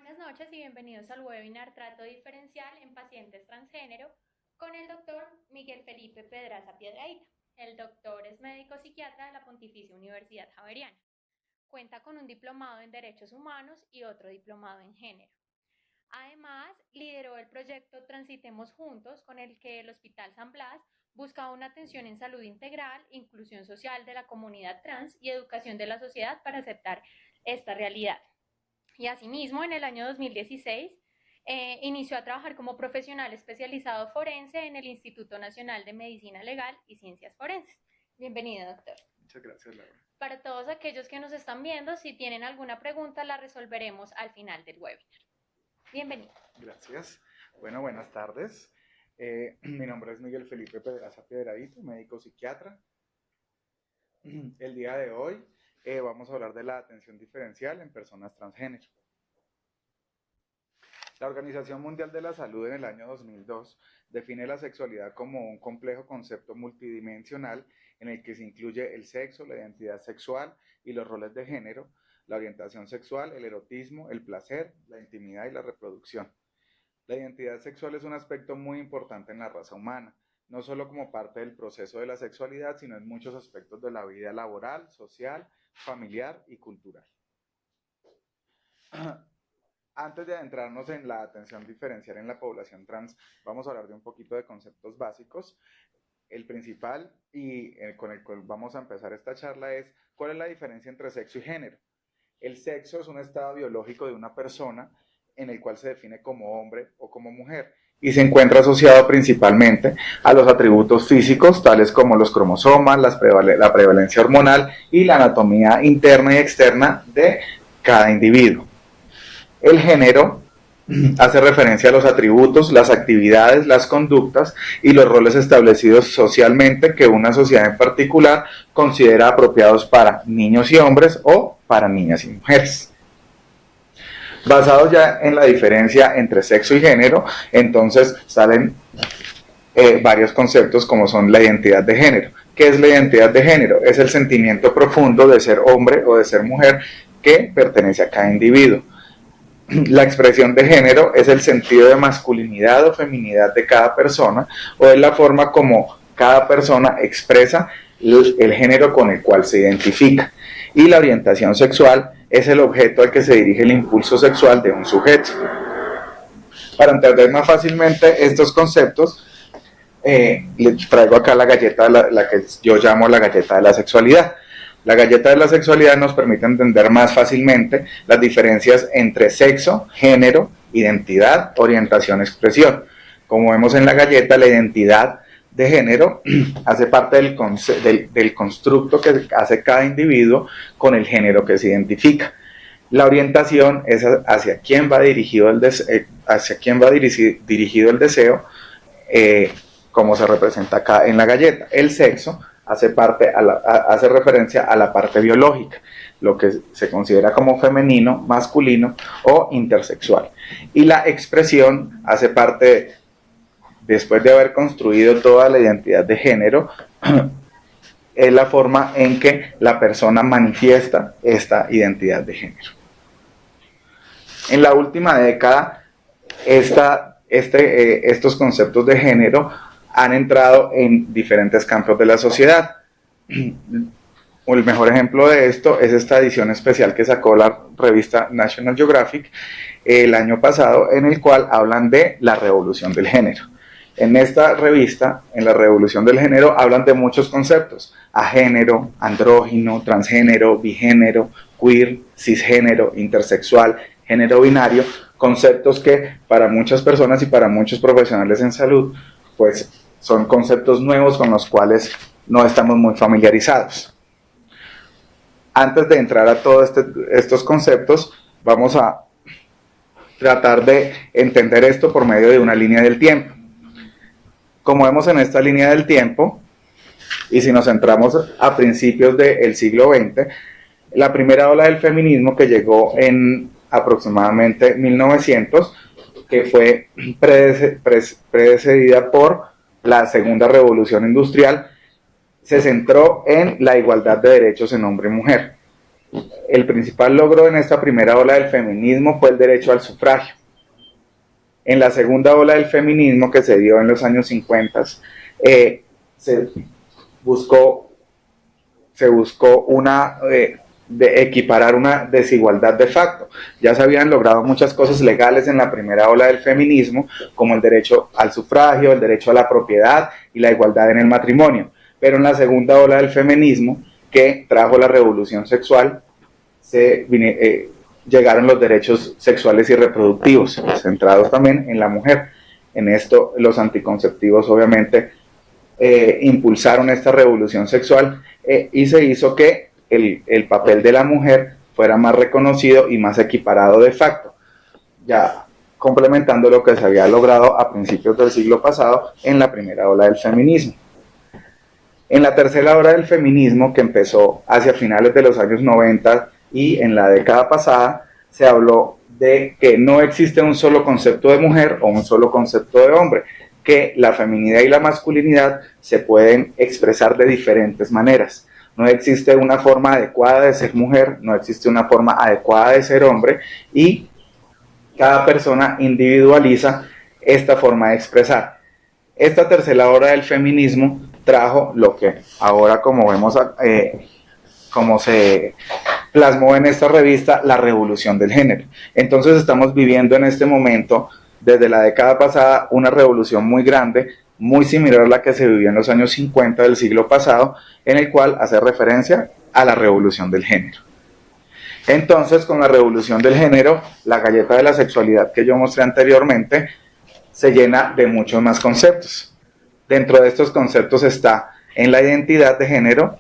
Buenas noches y bienvenidos al webinar Trato Diferencial en Pacientes Transgénero con el doctor Miguel Felipe Pedraza Piedrahita. El doctor es médico psiquiatra de la Pontificia Universidad Javeriana. Cuenta con un diplomado en Derechos Humanos y otro diplomado en Género. Además, lideró el proyecto Transitemos Juntos, con el que el Hospital San Blas busca una atención en salud integral, inclusión social de la comunidad trans y educación de la sociedad para aceptar esta realidad. Y asimismo, en el año 2016, inició a trabajar como profesional especializado forense en el Instituto Nacional de Medicina Legal y Ciencias Forenses. Bienvenido, doctor. Muchas gracias, Laura. Para todos aquellos que nos están viendo, si tienen alguna pregunta, la resolveremos al final del webinar. Bienvenido. Gracias. Bueno, buenas tardes. Mi nombre es Miguel Felipe Pedraza Piedrahita, médico psiquiatra. El día de hoy vamos a hablar de la atención diferencial en personas transgénero. La Organización Mundial de la Salud en el año 2002 define la sexualidad como un complejo concepto multidimensional en el que se incluye el sexo, la identidad sexual y los roles de género, la orientación sexual, el erotismo, el placer, la intimidad y la reproducción. La identidad sexual es un aspecto muy importante en la raza humana, no solo como parte del proceso de la sexualidad, sino en muchos aspectos de la vida laboral, social, familiar y cultural. Antes de adentrarnos en la atención diferencial en la población trans, vamos a hablar de un poquito de conceptos básicos. El principal y con el cual vamos a empezar esta charla es ¿cuál es la diferencia entre sexo y género? El sexo es un estado biológico de una persona en el cual se define como hombre o como mujer y se encuentra asociado principalmente a los atributos físicos tales como los cromosomas, la prevalencia hormonal y la anatomía interna y externa de cada individuo. El género hace referencia a los atributos, las actividades, las conductas y los roles establecidos socialmente que una sociedad en particular considera apropiados para niños y hombres o para niñas y mujeres. Basados ya en la diferencia entre sexo y género, entonces salen varios conceptos como son la identidad de género. ¿Qué es la identidad de género? Es el sentimiento profundo de ser hombre o de ser mujer que pertenece a cada individuo. La expresión de género es el sentido de masculinidad o feminidad de cada persona o es la forma como cada persona expresa el género con el cual se identifica. Y la orientación sexual es el objeto al que se dirige el impulso sexual de un sujeto. Para entender más fácilmente estos conceptos, les traigo acá la galleta, la que yo llamo la galleta de la sexualidad. La galleta de la sexualidad nos permite entender más fácilmente las diferencias entre sexo, género, identidad, orientación, expresión. Como vemos en la galleta, la identidad de género hace parte del constructo que hace cada individuo con el género que se identifica. La orientación es hacia quién va dirigido el deseo, como se representa acá en la galleta. El sexo hace referencia a la parte biológica, lo que se considera como femenino, masculino o intersexual. Y la expresión hace parte, después de haber construido toda la identidad de género, es la forma en que la persona manifiesta esta identidad de género. En la última década, estos conceptos de género han entrado en diferentes campos de la sociedad. El mejor ejemplo de esto es esta edición especial que sacó la revista National Geographic el año pasado, en el cual hablan de la revolución del género. En esta revista, en la revolución del género, hablan de muchos conceptos: agénero, andrógino, transgénero, bigénero, queer, cisgénero, intersexual, género binario, conceptos que para muchas personas y para muchos profesionales en salud, pues son conceptos nuevos con los cuales no estamos muy familiarizados. Antes de entrar a todos estos conceptos, vamos a tratar de entender esto por medio de una línea del tiempo. Como vemos en esta línea del tiempo, y si nos centramos a principios del siglo XX, la primera ola del feminismo que llegó en aproximadamente 1900, que fue precedida por la segunda revolución industrial, se centró en la igualdad de derechos en hombre y mujer. el principal logro en esta primera ola del feminismo fue el derecho al sufragio. En la segunda ola del feminismo, que se dio en los años 50, se buscó de equiparar una desigualdad de facto. Ya se habían logrado muchas cosas legales en la primera ola del feminismo, como el derecho al sufragio, el derecho a la propiedad y la igualdad en el matrimonio. Pero en la segunda ola del feminismo, que trajo la revolución sexual, llegaron los derechos sexuales y reproductivos, centrados también en la mujer. En esto los anticonceptivos obviamente impulsaron esta revolución sexual y se hizo que el papel de la mujer fuera más reconocido y más equiparado de facto, ya complementando lo que se había logrado a principios del siglo pasado en la primera ola del feminismo. En la tercera ola del feminismo, que empezó hacia finales de los años 90 y en la década pasada, se habló de que no existe un solo concepto de mujer o un solo concepto de hombre, que la feminidad y la masculinidad se pueden expresar de diferentes maneras. No existe una forma adecuada de ser mujer, no existe una forma adecuada de ser hombre, y cada persona individualiza esta forma de expresar. Esta tercera ola del feminismo trajo lo que ahora, como vemos, como se plasmó en esta revista, la revolución del género. Entonces estamos viviendo en este momento, desde la década pasada, una revolución muy grande, muy similar a la que se vivió en los años 50 del siglo pasado, en el cual hace referencia a la revolución del género. Entonces, con la revolución del género, la galleta de la sexualidad que yo mostré anteriormente se llena de muchos más conceptos. Dentro de estos conceptos está en la identidad de género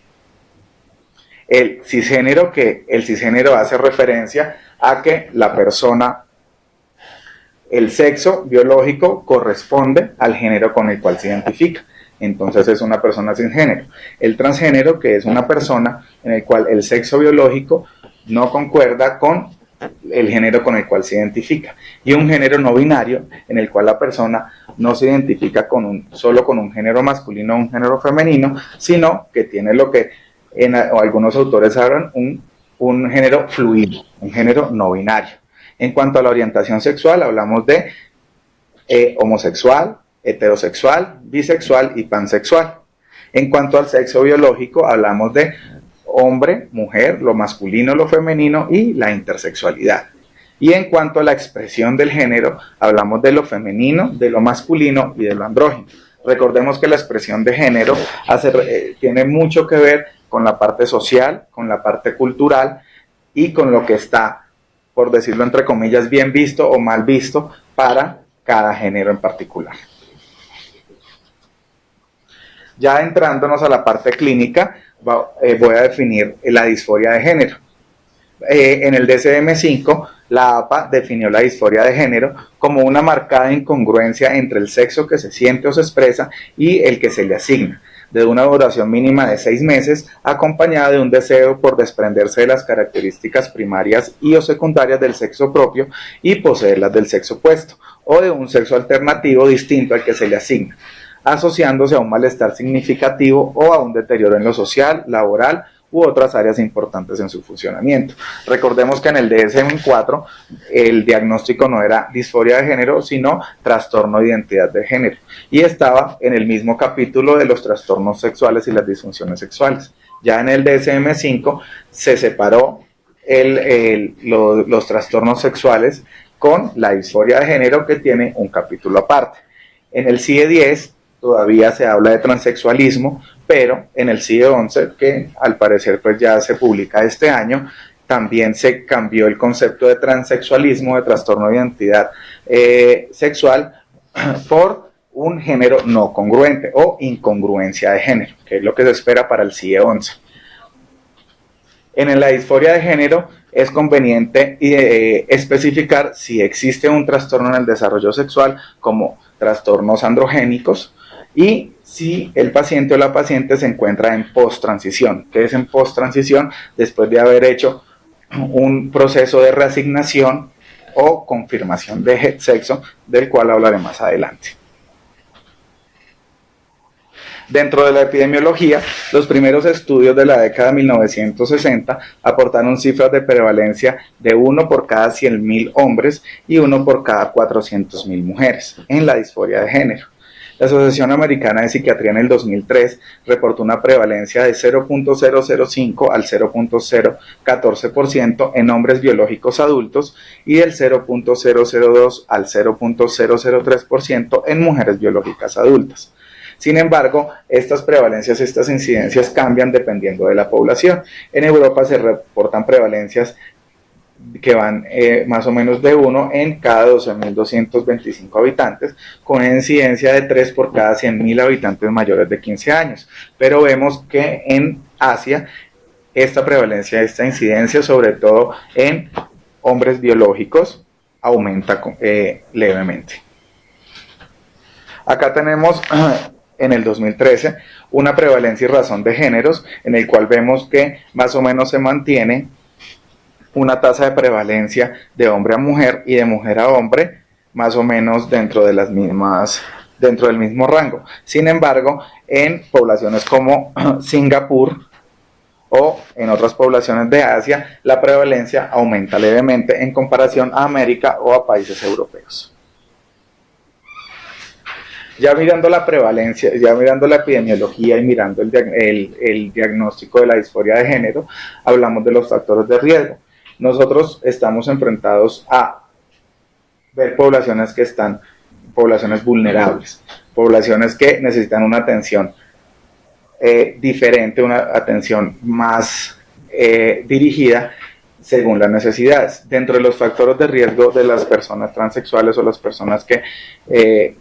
el cisgénero, que el cisgénero hace referencia a que la persona, el sexo biológico corresponde al género con el cual se identifica. Entonces es una persona cisgénero. El transgénero, que es una persona en el cual el sexo biológico no concuerda con el género con el cual se identifica. Y un género no binario, en el cual la persona no se identifica solo con un género masculino o un género femenino, sino que tiene lo que algunos autores hablan un género fluido, un género no binario. En cuanto a la orientación sexual, hablamos de homosexual, heterosexual, bisexual y pansexual. En cuanto al sexo biológico, hablamos de hombre, mujer, lo masculino, lo femenino y la intersexualidad. Y en cuanto a la expresión del género, hablamos de lo femenino, de lo masculino y de lo andrógino. Recordemos que la expresión de género tiene mucho que ver con la parte social, con la parte cultural y con lo que está, por decirlo entre comillas, bien visto o mal visto para cada género en particular. Ya entrándonos a la parte clínica, voy a definir la disforia de género. En el DSM-5, la APA definió la disforia de género como una marcada incongruencia entre el sexo que se siente o se expresa y el que se le asigna, de una duración mínima de 6 meses, acompañada de un deseo por desprenderse de las características primarias y o secundarias del sexo propio y poseerlas del sexo opuesto, o de un sexo alternativo distinto al que se le asigna, asociándose a un malestar significativo o a un deterioro en lo social, laboral u otras áreas importantes en su funcionamiento. Recordemos que en el DSM-4 el diagnóstico no era disforia de género, sino trastorno de identidad de género, y estaba en el mismo capítulo de los trastornos sexuales y las disfunciones sexuales. Ya en el DSM-5 se separó los trastornos sexuales con la disforia de género, que tiene un capítulo aparte. En el CIE-10 todavía se habla de transexualismo, pero en el CIE-11, que al parecer pues ya se publica este año, también se cambió el concepto de transexualismo, de trastorno de identidad sexual, por un género no congruente o incongruencia de género, que es lo que se espera para el CIE-11. En la disforia de género es conveniente especificar si existe un trastorno en el desarrollo sexual, como trastornos androgénicos, y si el paciente o la paciente se encuentra en post-transición. ¿Qué es en post-transición? Después de haber hecho un proceso de reasignación o confirmación de sexo, del cual hablaré más adelante. Dentro de la epidemiología, los primeros estudios de la década de 1960 aportaron cifras de prevalencia de 1 por cada 100.000 hombres y 1 por cada 400.000 mujeres en la disforia de género. La Asociación Americana de Psiquiatría en el 2003 reportó una prevalencia de 0.005 al 0.014% en hombres biológicos adultos y del 0.002 al 0.003% en mujeres biológicas adultas. Sin embargo, estas prevalencias, estas incidencias cambian dependiendo de la población. En Europa se reportan prevalencias que van más o menos de 1 en cada 12.225 habitantes, con una incidencia de 3 por cada 100.000 habitantes mayores de 15 años. Pero vemos que en Asia esta prevalencia, esta incidencia, sobre todo en hombres biológicos, aumenta levemente. Acá tenemos en el 2013 una prevalencia y razón de géneros, en el cual vemos que más o menos se mantiene una tasa de prevalencia de hombre a mujer y de mujer a hombre, más o menos dentro del mismo rango. Sin embargo, en poblaciones como Singapur o en otras poblaciones de Asia, la prevalencia aumenta levemente en comparación a América o a países europeos. Ya mirando la prevalencia, ya mirando la epidemiología y mirando el diagnóstico de la disforia de género, hablamos de los factores de riesgo. Nosotros estamos enfrentados a ver poblaciones vulnerables, poblaciones que necesitan una atención diferente, una atención más dirigida según las necesidades. Dentro de los factores de riesgo de las personas transexuales o las personas que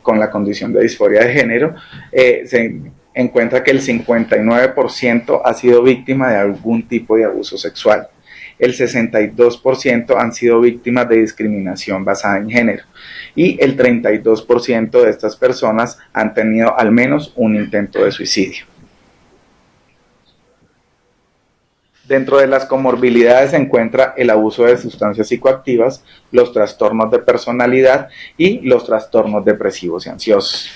con la condición de disforia de género, se encuentra que el 59% ha sido víctima de algún tipo de abuso sexual. El 62% han sido víctimas de discriminación basada en género y el 32% de estas personas han tenido al menos un intento de suicidio. Dentro de las comorbilidades se encuentra el abuso de sustancias psicoactivas, los trastornos de personalidad y los trastornos depresivos y ansiosos.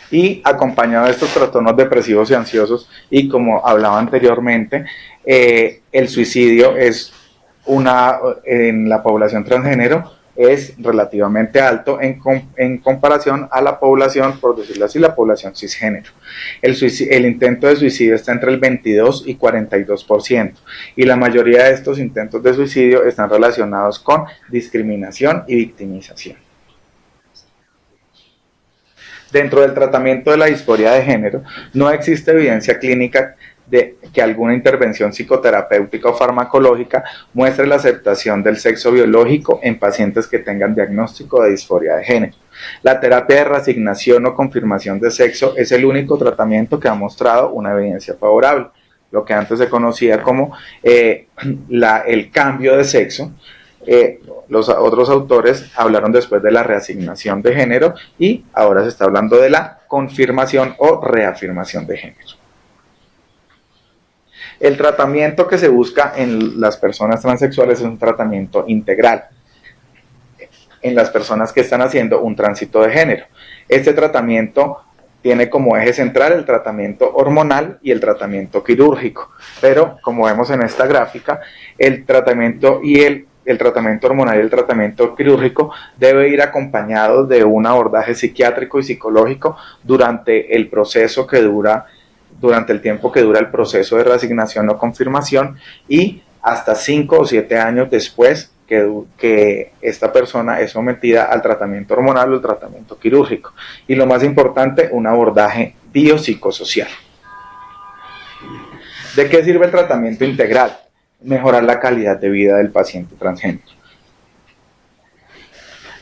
Y acompañado de estos trastornos depresivos y ansiosos, y como hablaba anteriormente, el suicidio es en la población transgénero es relativamente alto en comparación a la población, por decirlo así, la población cisgénero. El intento de suicidio está entre el 22 y 42%, y la mayoría de estos intentos de suicidio están relacionados con discriminación y victimización. Dentro del tratamiento de la disforia de género, no existe evidencia clínica de que alguna intervención psicoterapéutica o farmacológica muestre la aceptación del sexo biológico en pacientes que tengan diagnóstico de disforia de género. La terapia de reasignación o confirmación de sexo es el único tratamiento que ha mostrado una evidencia favorable, lo que antes se conocía como el cambio de sexo. Los otros autores hablaron después de la reasignación de género y ahora se está hablando de la confirmación o reafirmación de género. El tratamiento que se busca en las personas transexuales es un tratamiento integral en las personas que están haciendo un tránsito de género. Este tratamiento tiene como eje central el tratamiento hormonal y el tratamiento quirúrgico, pero como vemos en esta gráfica, el tratamiento hormonal y el tratamiento quirúrgico debe ir acompañado de un abordaje psiquiátrico y psicológico durante el proceso que dura, durante el tiempo que dura el proceso de reasignación o confirmación, y hasta 5 o 7 años después que esta persona es sometida al tratamiento hormonal o el tratamiento quirúrgico. Y lo más importante, un abordaje biopsicosocial. ¿De qué sirve el tratamiento integral? Mejorar la calidad de vida del paciente transgénero.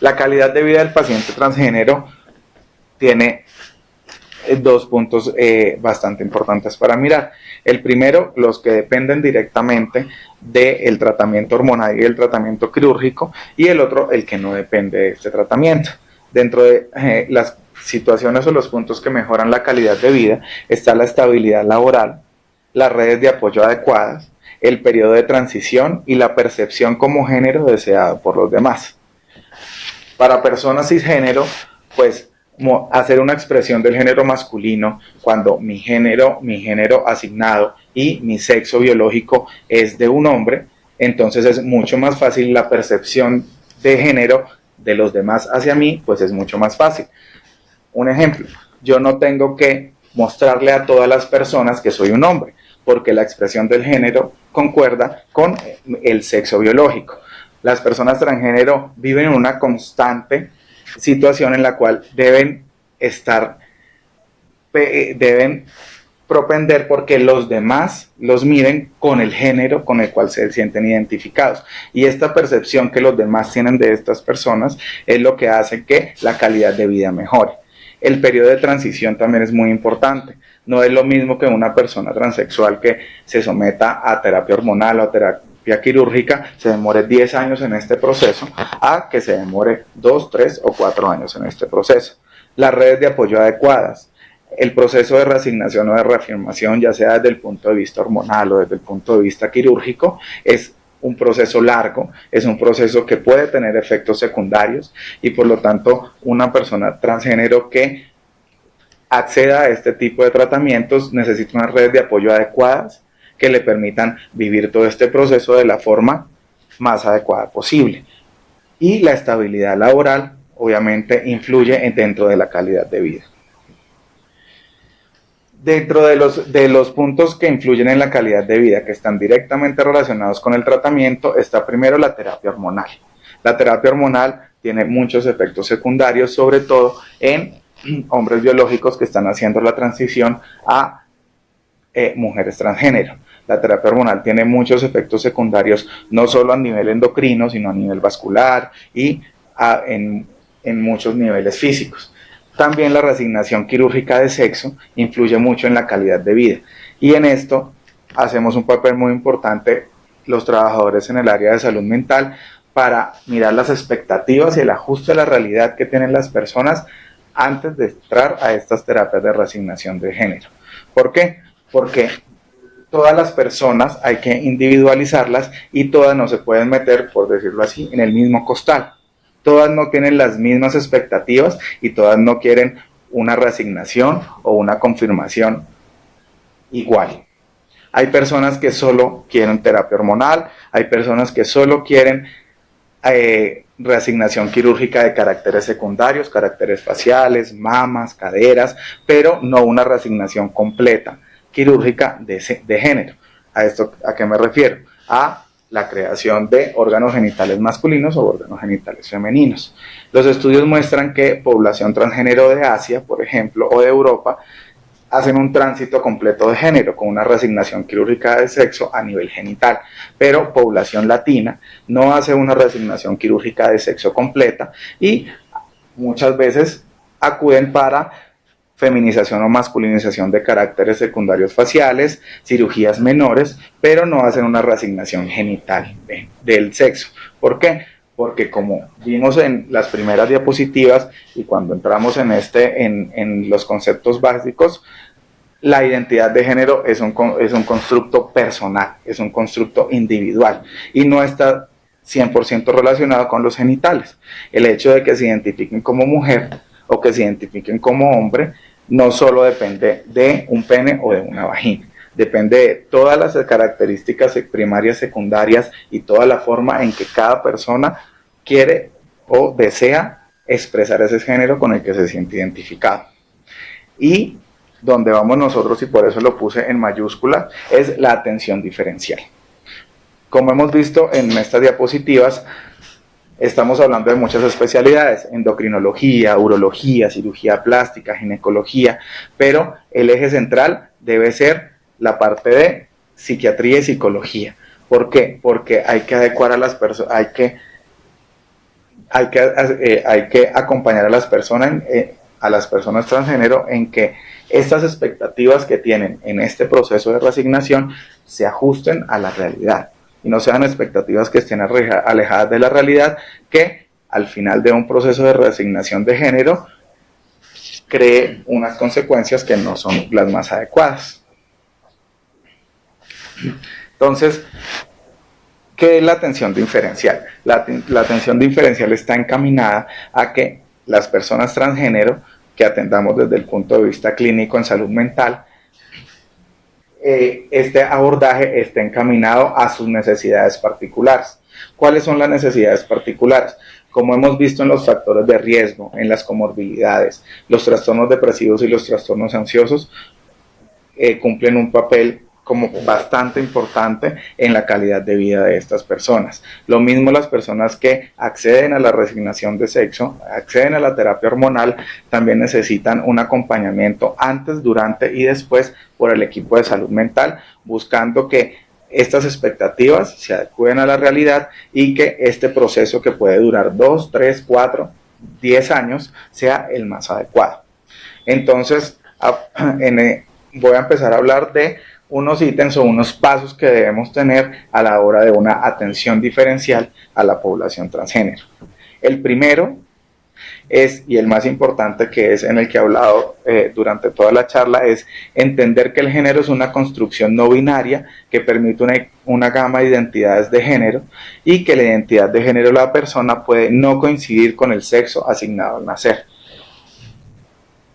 La calidad de vida del paciente transgénero tiene dos puntos bastante importantes para mirar. El primero, los que dependen directamente del tratamiento hormonal y del tratamiento quirúrgico, y el otro, el que no depende de este tratamiento. Dentro de las situaciones o los puntos que mejoran la calidad de vida está la estabilidad laboral, las redes de apoyo adecuadas, el periodo de transición y la percepción como género deseado por los demás. Para personas cisgénero, pues hacer una expresión del género masculino cuando mi género asignado y mi sexo biológico es de un hombre, entonces es mucho más fácil la percepción de género de los demás hacia mí, pues es mucho más fácil. Un ejemplo, yo no tengo que mostrarle a todas las personas que soy un hombre, porque la expresión del género concuerda con el sexo biológico. Las personas transgénero viven en una constante situación en la cual deben propender porque los demás los miren con el género con el cual se sienten identificados. Y esta percepción que los demás tienen de estas personas es lo que hace que la calidad de vida mejore. El periodo de transición también es muy importante. No es lo mismo que una persona transexual que se someta a terapia hormonal o a terapia quirúrgica se demore 10 años en este proceso, a que se demore 2, 3 o 4 años en este proceso. Las redes de apoyo adecuadas. El proceso de reasignación o de reafirmación, ya sea desde el punto de vista hormonal o desde el punto de vista quirúrgico, es un proceso largo, es un proceso que puede tener efectos secundarios y por lo tanto una persona transgénero que acceda a este tipo de tratamientos necesita unas redes de apoyo adecuadas que le permitan vivir todo este proceso de la forma más adecuada posible. Y la estabilidad laboral obviamente influye dentro de la calidad de vida. Dentro de los puntos que influyen en la calidad de vida, que están directamente relacionados con el tratamiento, está primero la terapia hormonal. La terapia hormonal tiene muchos efectos secundarios, sobre todo en hombres biológicos que están haciendo la transición a mujeres transgénero. La terapia hormonal tiene muchos efectos secundarios, no solo a nivel endocrino, sino a nivel vascular y en muchos niveles físicos. También la reasignación quirúrgica de sexo influye mucho en la calidad de vida. Y en esto hacemos un papel muy importante los trabajadores en el área de salud mental para mirar las expectativas y el ajuste a la realidad que tienen las personas antes de entrar a estas terapias de reasignación de género. ¿Por qué? Porque todas las personas hay que individualizarlas y todas no se pueden meter, por decirlo así, en el mismo costal. Todas no tienen las mismas expectativas y todas no quieren una reasignación o una confirmación igual. Hay personas que solo quieren terapia hormonal, hay personas que solo quieren reasignación quirúrgica de caracteres secundarios, caracteres faciales, mamas, caderas, pero no una reasignación completa quirúrgica de género. ¿A qué me refiero? A la creación de órganos genitales masculinos o órganos genitales femeninos. Los estudios muestran que población transgénero de Asia, por ejemplo, o de Europa, hacen un tránsito completo de género con una reasignación quirúrgica de sexo a nivel genital, pero población latina no hace una reasignación quirúrgica de sexo completa y muchas veces acuden para feminización o masculinización de caracteres secundarios faciales, cirugías menores, pero no hacen una reasignación genital del sexo. ¿Por qué? Porque como vimos en las primeras diapositivas y cuando entramos en los conceptos básicos, la identidad de género es un constructo personal, es un constructo individual y no está 100% relacionado con los genitales. El hecho de que se identifiquen como mujer o que se identifiquen como hombre no solo depende de un pene o de una vagina, depende de todas las características primarias, secundarias y toda la forma en que cada persona quiere o desea expresar ese género con el que se siente identificado. Y donde vamos nosotros, y por eso lo puse en mayúscula, es la atención diferencial. Como hemos visto en estas diapositivas, estamos hablando de muchas especialidades, endocrinología, urología, cirugía plástica, ginecología, pero el eje central debe ser la parte de psiquiatría y psicología. ¿Por qué? Porque hay que adecuar a las personas, hay que acompañar a las personas transgénero en que estas expectativas que tienen en este proceso de reasignación se ajusten a la realidad y no sean expectativas que estén alejadas de la realidad, que al final de un proceso de reasignación de género cree unas consecuencias que no son las más adecuadas. Entonces, ¿qué es la atención diferencial? La atención diferencial está encaminada a que las personas transgénero que atendamos desde el punto de vista clínico en salud mental, este abordaje esté encaminado a sus necesidades particulares. ¿Cuáles son las necesidades particulares? Como hemos visto en los factores de riesgo, en las comorbilidades, los trastornos depresivos y los trastornos ansiosos cumplen un papel como bastante importante en la calidad de vida de estas personas. Lo mismo las personas que acceden a la reasignación de sexo, acceden a la terapia hormonal, también necesitan un acompañamiento antes, durante y después por el equipo de salud mental, buscando que estas expectativas se adecúen a la realidad y que este proceso, que puede durar 2, 3, 4, 10 años, sea el más adecuado. Entonces, voy a empezar a hablar de unos ítems o unos pasos que debemos tener a la hora de una atención diferencial a la población transgénero. El primero es, y el más importante, que es en el que he hablado durante toda la charla, es entender que el género es una construcción no binaria que permite una gama de identidades de género, y que la identidad de género de la persona puede no coincidir con el sexo asignado al nacer.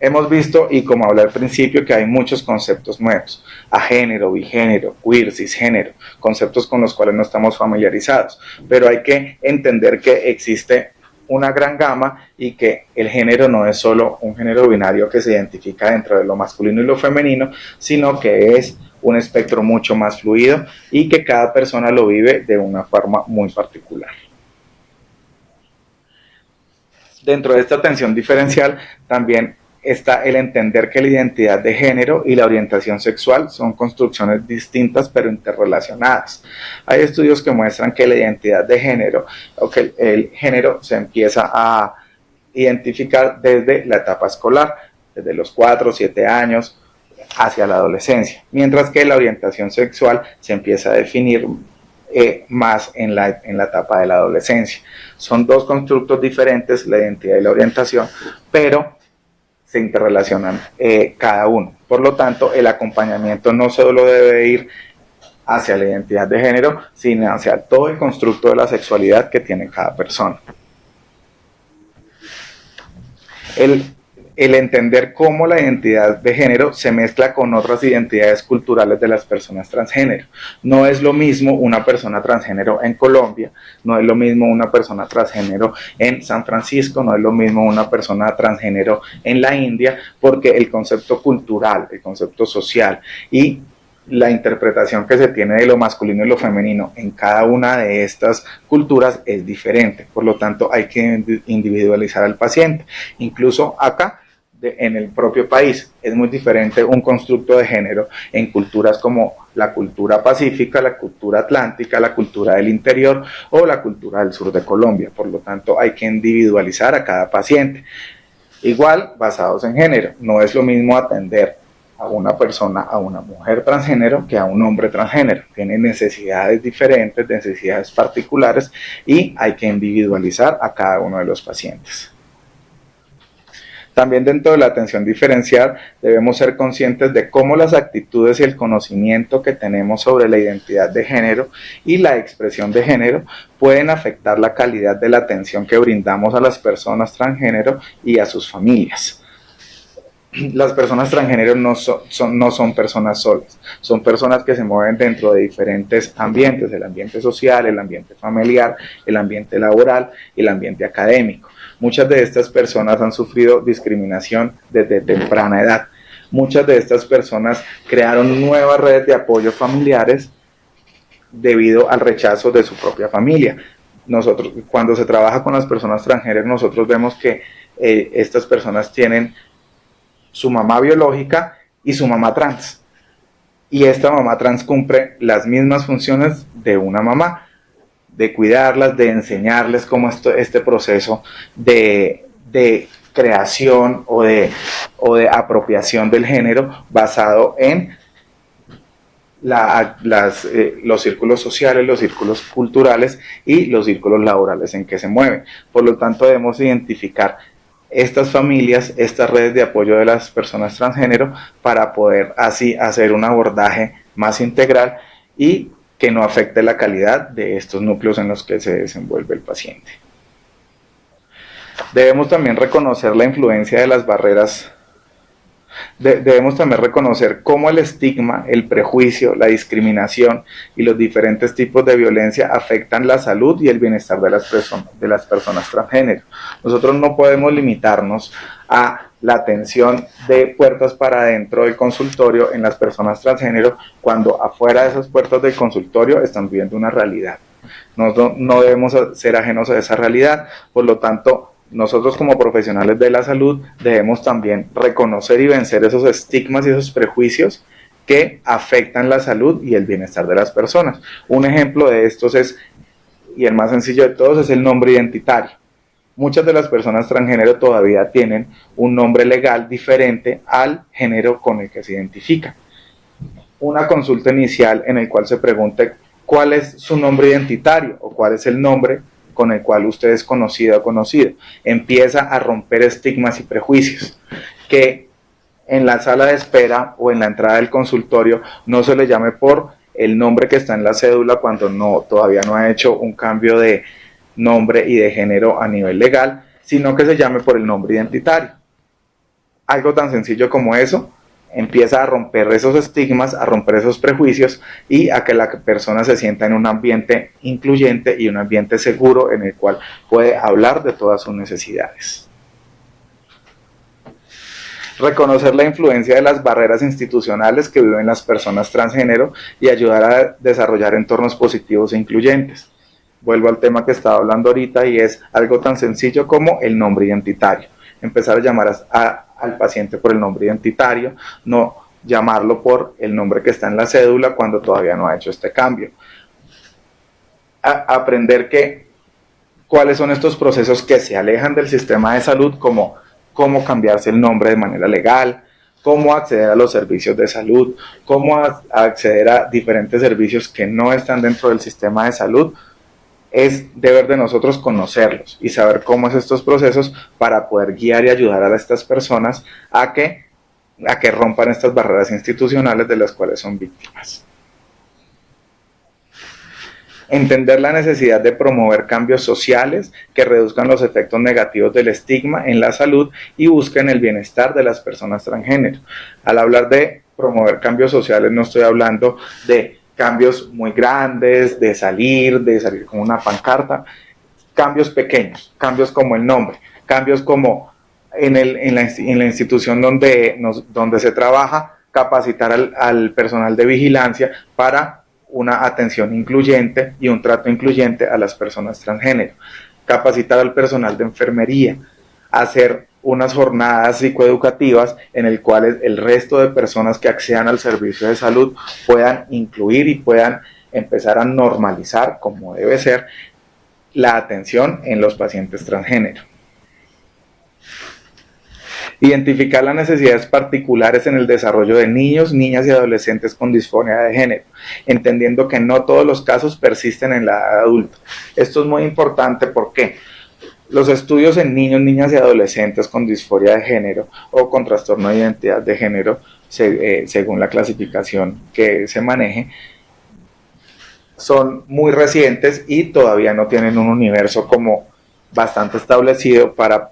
Hemos visto, y como hablé al principio, que hay muchos conceptos nuevos: agénero, bigénero, queer, cisgénero, conceptos con los cuales no estamos familiarizados, pero hay que entender que existe una gran gama y que el género no es solo un género binario que se identifica dentro de lo masculino y lo femenino, sino que es un espectro mucho más fluido y que cada persona lo vive de una forma muy particular. Dentro de esta atención diferencial también está el entender que la identidad de género y la orientación sexual son construcciones distintas pero interrelacionadas. Hay estudios que muestran que la identidad de género, o que el género, se empieza a identificar desde la etapa escolar, desde los 4 o 7 años hacia la adolescencia, mientras que la orientación sexual se empieza a definir más en la etapa de la adolescencia. Son dos constructos diferentes, la identidad y la orientación, pero se interrelacionan cada uno. Por lo tanto, el acompañamiento no solo debe ir hacia la identidad de género, sino hacia todo el constructo de la sexualidad que tiene cada persona. El entender cómo la identidad de género se mezcla con otras identidades culturales de las personas transgénero. No es lo mismo una persona transgénero en Colombia, no es lo mismo una persona transgénero en San Francisco, no es lo mismo una persona transgénero en la India, porque el concepto cultural, el concepto social y la interpretación que se tiene de lo masculino y lo femenino en cada una de estas culturas es diferente. Por lo tanto, hay que individualizar al paciente. Incluso acá, en el propio país, es muy diferente un constructo de género en culturas como la cultura pacífica, la cultura atlántica, la cultura del interior o la cultura del sur de Colombia. Por lo tanto, hay que individualizar a cada paciente. Igual, basados en género, no es lo mismo atender a una persona, a una mujer transgénero, que a un hombre transgénero. Tienen necesidades diferentes, necesidades particulares, y hay que individualizar a cada uno de los pacientes. También dentro de la atención diferencial debemos ser conscientes de cómo las actitudes y el conocimiento que tenemos sobre la identidad de género y la expresión de género pueden afectar la calidad de la atención que brindamos a las personas transgénero y a sus familias. Las personas transgénero no son personas solas, son personas que se mueven dentro de diferentes ambientes: el ambiente social, el ambiente familiar, el ambiente laboral y el ambiente académico. Muchas de estas personas han sufrido discriminación desde temprana edad. Muchas de estas personas crearon nuevas redes de apoyo familiares debido al rechazo de su propia familia. Nosotros, cuando se trabaja con las personas transgénero, nosotros vemos que estas personas tienen su mamá biológica y su mamá trans. Y esta mamá trans cumple las mismas funciones de una mamá, de cuidarlas, de enseñarles cómo este proceso de creación o de apropiación del género basado en los círculos sociales, los círculos culturales y los círculos laborales en que se mueven. Por lo tanto, debemos identificar estas familias, estas redes de apoyo de las personas transgénero, para poder así hacer un abordaje más integral y que no afecte la calidad de estos núcleos en los que se desenvuelve el paciente. Debemos también reconocer la influencia de las barreras. Debemos también reconocer cómo el estigma, el prejuicio, la discriminación y los diferentes tipos de violencia afectan la salud y el bienestar de las personas transgénero. Nosotros no podemos limitarnos a la atención de puertas para adentro del consultorio en las personas transgénero cuando afuera de esas puertas del consultorio están viviendo una realidad. No debemos ser ajenos a esa realidad, por lo tanto, nosotros como profesionales de la salud debemos también reconocer y vencer esos estigmas y esos prejuicios que afectan la salud y el bienestar de las personas. Un ejemplo de estos es, y el más sencillo de todos, es el nombre identitario. Muchas de las personas transgénero todavía tienen un nombre legal diferente al género con el que se identifican. Una consulta inicial en el cual se pregunte cuál es su nombre identitario o cuál es el nombre con el cual usted es conocido o conocido. Empieza a romper estigmas y prejuicios. Que en la sala de espera o en la entrada del consultorio no se le llame por el nombre que está en la cédula cuando todavía no ha hecho un cambio de nombre y de género a nivel legal, sino que se llame por el nombre identitario. Algo tan sencillo como eso empieza a romper esos estigmas, a romper esos prejuicios y a que la persona se sienta en un ambiente incluyente y un ambiente seguro en el cual puede hablar de todas sus necesidades. Reconocer la influencia de las barreras institucionales que viven las personas transgénero y ayudar a desarrollar entornos positivos e incluyentes. Vuelvo al tema que estaba hablando ahorita y es algo tan sencillo como el nombre identitario. Empezar a llamar al paciente por el nombre identitario, no llamarlo por el nombre que está en la cédula cuando todavía no ha hecho este cambio. Aprender cuáles son estos procesos que se alejan del sistema de salud, como cómo cambiarse el nombre de manera legal, cómo acceder a los servicios de salud, cómo acceder a diferentes servicios que no están dentro del sistema de salud. Es deber de nosotros conocerlos y saber cómo es estos procesos para poder guiar y ayudar a estas personas a que rompan estas barreras institucionales de las cuales son víctimas. Entender la necesidad de promover cambios sociales que reduzcan los efectos negativos del estigma en la salud y busquen el bienestar de las personas transgénero. Al hablar de promover cambios sociales no estoy hablando de cambios muy grandes, de salir con una pancarta, cambios pequeños, cambios como el nombre, cambios como en la institución donde se trabaja, capacitar al personal de vigilancia para una atención incluyente y un trato incluyente a las personas transgénero, capacitar al personal de enfermería, hacer unas jornadas psicoeducativas en el cual el resto de personas que accedan al servicio de salud puedan incluir y puedan empezar a normalizar, como debe ser, la atención en los pacientes transgénero. Identificar las necesidades particulares en el desarrollo de niños, niñas y adolescentes con disforia de género, entendiendo que no todos los casos persisten en la edad adulta. Esto es muy importante porque los estudios en niños, niñas y adolescentes con disforia de género o con trastorno de identidad de género, según la clasificación que se maneje, son muy recientes y todavía no tienen un universo como bastante establecido para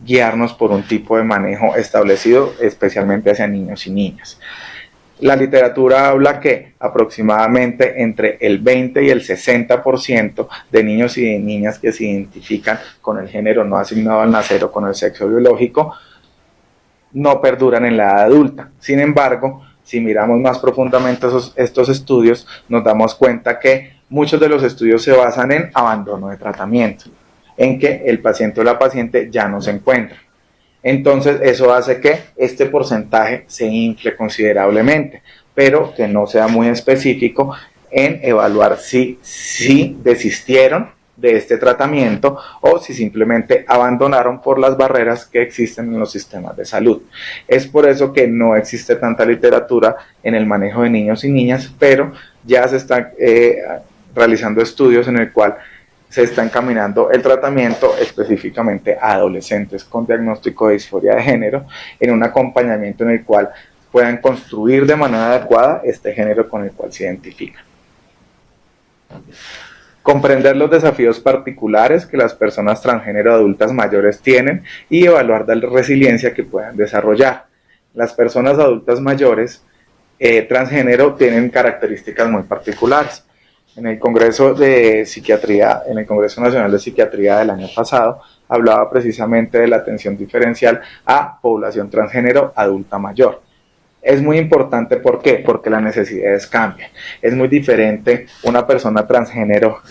guiarnos por un tipo de manejo establecido, especialmente hacia niños y niñas. La literatura habla que aproximadamente entre el 20 y el 60% de niños y de niñas que se identifican con el género no asignado al nacer o con el sexo biológico no perduran en la edad adulta. Sin embargo, si miramos más profundamente estos estudios, nos damos cuenta que muchos de los estudios se basan en abandono de tratamiento, en que el paciente o la paciente ya no se encuentra. Entonces eso hace que este porcentaje se infle considerablemente, pero que no sea muy específico en evaluar si desistieron de este tratamiento o si simplemente abandonaron por las barreras que existen en los sistemas de salud. Es por eso que no existe tanta literatura en el manejo de niños y niñas, pero ya se están realizando estudios en el cual se está encaminando el tratamiento específicamente a adolescentes con diagnóstico de disforia de género en un acompañamiento en el cual puedan construir de manera adecuada este género con el cual se identifican. comprender los desafíos particulares que las personas transgénero adultas mayores tienen y evaluar la resiliencia que puedan desarrollar. Las personas adultas mayores transgénero tienen características muy particulares. En el Congreso de Psiquiatría, en el Congreso Nacional de Psiquiatría del año pasado, hablaba precisamente de la atención diferencial a población transgénero adulta mayor. Es muy importante, ¿por qué? Porque las necesidades cambian. Es muy diferente una persona transgénero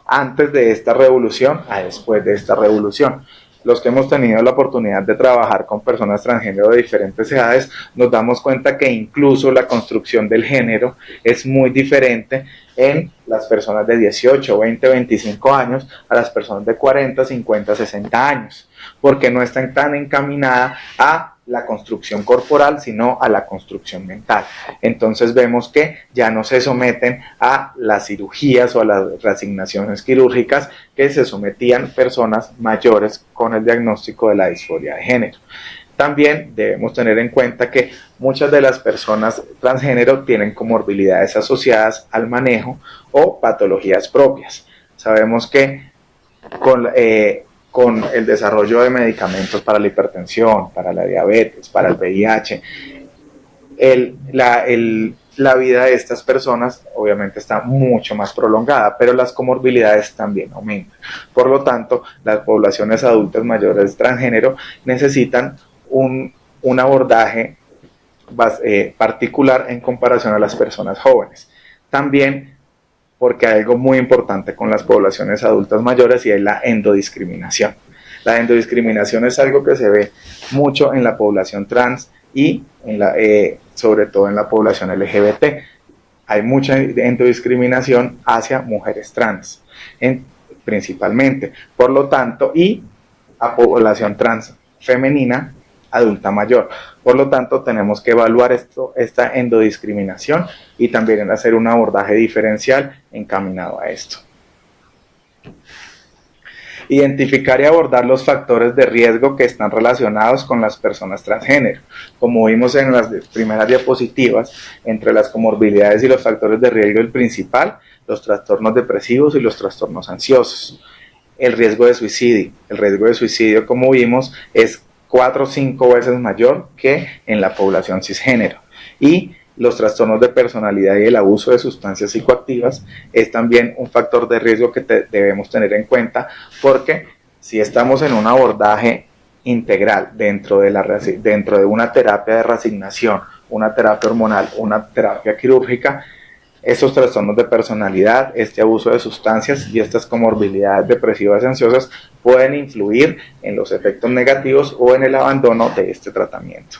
antes de esta revolución a después de esta revolución. Los que hemos tenido la oportunidad de trabajar con personas transgénero de diferentes edades, nos damos cuenta que incluso la construcción del género es muy diferente en las personas de 18, 20, 25 años a las personas de 40, 50, 60 años, porque no están tan encaminadas a la construcción corporal, sino a la construcción mental. Entonces vemos que ya no se someten a las cirugías o a las reasignaciones quirúrgicas que se sometían personas mayores con el diagnóstico de la disforia de género. También debemos tener en cuenta que muchas de las personas transgénero tienen comorbilidades asociadas al manejo o patologías propias. Sabemos que con el desarrollo de medicamentos para la hipertensión, para la diabetes, para el VIH, la vida de estas personas obviamente está mucho más prolongada, pero las comorbilidades también aumentan. Por lo tanto, las poblaciones adultas mayores transgénero necesitan un abordaje particular en comparación a las personas jóvenes. También porque hay algo muy importante con las poblaciones adultas mayores y es la endodiscriminación. La endodiscriminación es algo que se ve mucho en la población trans y sobre todo en la población LGBT. Hay mucha endodiscriminación hacia mujeres trans, principalmente. Por lo tanto, y a población trans femenina adulta mayor. Por lo tanto, tenemos que evaluar esta endodiscriminación y también hacer un abordaje diferencial encaminado a esto. Identificar y abordar los factores de riesgo que están relacionados con las personas transgénero. Como vimos en las primeras diapositivas, entre las comorbilidades y los factores de riesgo, el principal, los trastornos depresivos y los trastornos ansiosos. El riesgo de suicidio. El riesgo de suicidio, como vimos, es 4 o 5 veces mayor que en la población cisgénero. Y los trastornos de personalidad y el abuso de sustancias psicoactivas es también un factor de riesgo que debemos tener en cuenta, porque si estamos en un abordaje integral dentro de una terapia de reasignación, una terapia hormonal, una terapia quirúrgica, estos trastornos de personalidad, este abuso de sustancias y estas comorbilidades depresivas y ansiosas pueden influir en los efectos negativos o en el abandono de este tratamiento.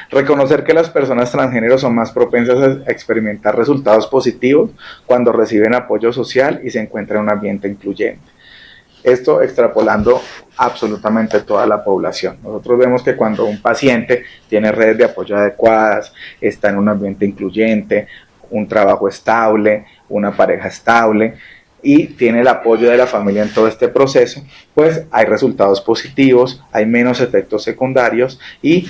Reconocer que las personas transgénero son más propensas a experimentar resultados positivos cuando reciben apoyo social y se encuentran en un ambiente incluyente. Esto extrapolando absolutamente toda la población. Nosotros vemos que cuando un paciente tiene redes de apoyo adecuadas, está en un ambiente incluyente, un trabajo estable, una pareja estable y tiene el apoyo de la familia en todo este proceso, pues hay resultados positivos, hay menos efectos secundarios y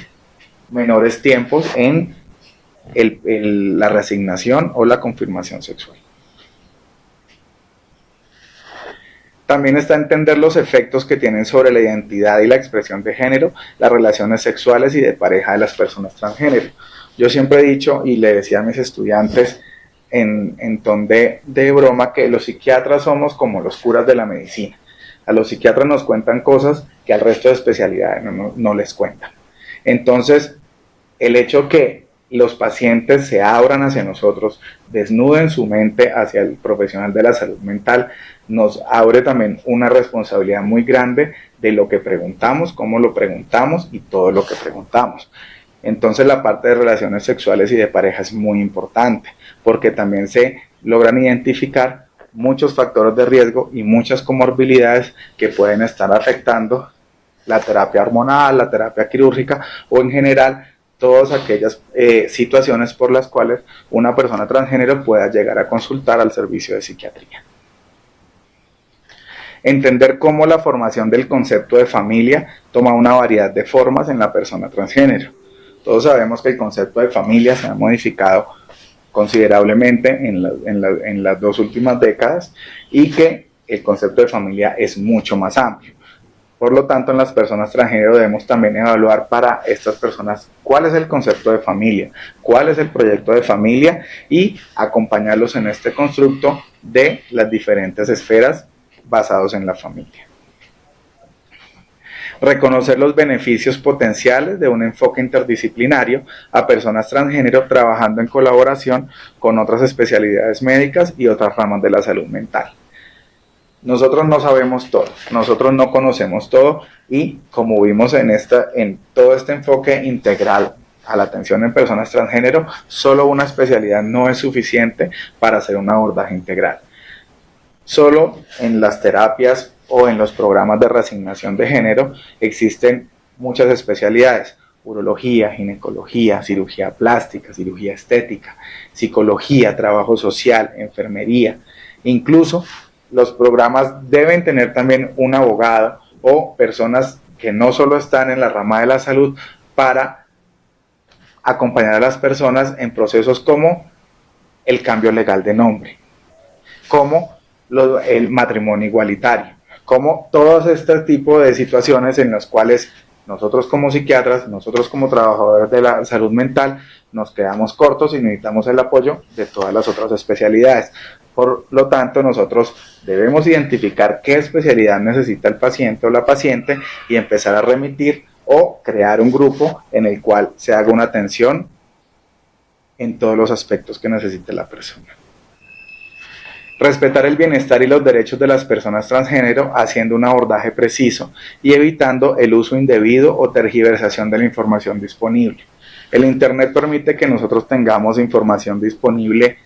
menores tiempos en la reasignación o la confirmación sexual. También está entender los efectos que tienen sobre la identidad y la expresión de género, las relaciones sexuales y de pareja de las personas transgénero. Yo siempre he dicho y le decía a mis estudiantes en ton de broma que los psiquiatras somos como los curas de la medicina. A los psiquiatras nos cuentan cosas que al resto de especialidades no les cuentan. Entonces, el hecho que los pacientes se abran hacia nosotros, desnuden su mente hacia el profesional de la salud mental, nos abre también una responsabilidad muy grande de lo que preguntamos, cómo lo preguntamos y todo lo que preguntamos. Entonces la parte de relaciones sexuales y de pareja es muy importante, porque también se logran identificar muchos factores de riesgo y muchas comorbilidades que pueden estar afectando la terapia hormonal, la terapia quirúrgica o en general todas aquellas situaciones por las cuales una persona transgénero pueda llegar a consultar al servicio de psiquiatría. Entender cómo la formación del concepto de familia toma una variedad de formas en la persona transgénero. Todos sabemos que el concepto de familia se ha modificado considerablemente en las 2 últimas décadas y que el concepto de familia es mucho más amplio. Por lo tanto, en las personas transgénero debemos también evaluar para estas personas cuál es el concepto de familia, cuál es el proyecto de familia y acompañarlos en este constructo de las diferentes esferas basados en la familia. Reconocer los beneficios potenciales de un enfoque interdisciplinario a personas transgénero trabajando en colaboración con otras especialidades médicas y otras ramas de la salud mental. Nosotros no sabemos todo, nosotros no conocemos todo y como vimos en todo este enfoque integral a la atención en personas transgénero, solo una especialidad no es suficiente para hacer un abordaje integral. Solo en las terapias o en los programas de reasignación de género existen muchas especialidades: urología, ginecología, cirugía plástica, cirugía estética, psicología, trabajo social, enfermería. Incluso los programas deben tener también un abogado o personas que no solo están en la rama de la salud para acompañar a las personas en procesos como el cambio legal de nombre, como el matrimonio igualitario, como todos este tipo de situaciones en las cuales nosotros como psiquiatras, nosotros como trabajadores de la salud mental, nos quedamos cortos y necesitamos el apoyo de todas las otras especialidades. Por lo tanto, nosotros debemos identificar qué especialidad necesita el paciente o la paciente y empezar a remitir o crear un grupo en el cual se haga una atención en todos los aspectos que necesite la persona. Respetar el bienestar y los derechos de las personas transgénero haciendo un abordaje preciso y evitando el uso indebido o tergiversación de la información disponible. El Internet permite que nosotros tengamos información disponible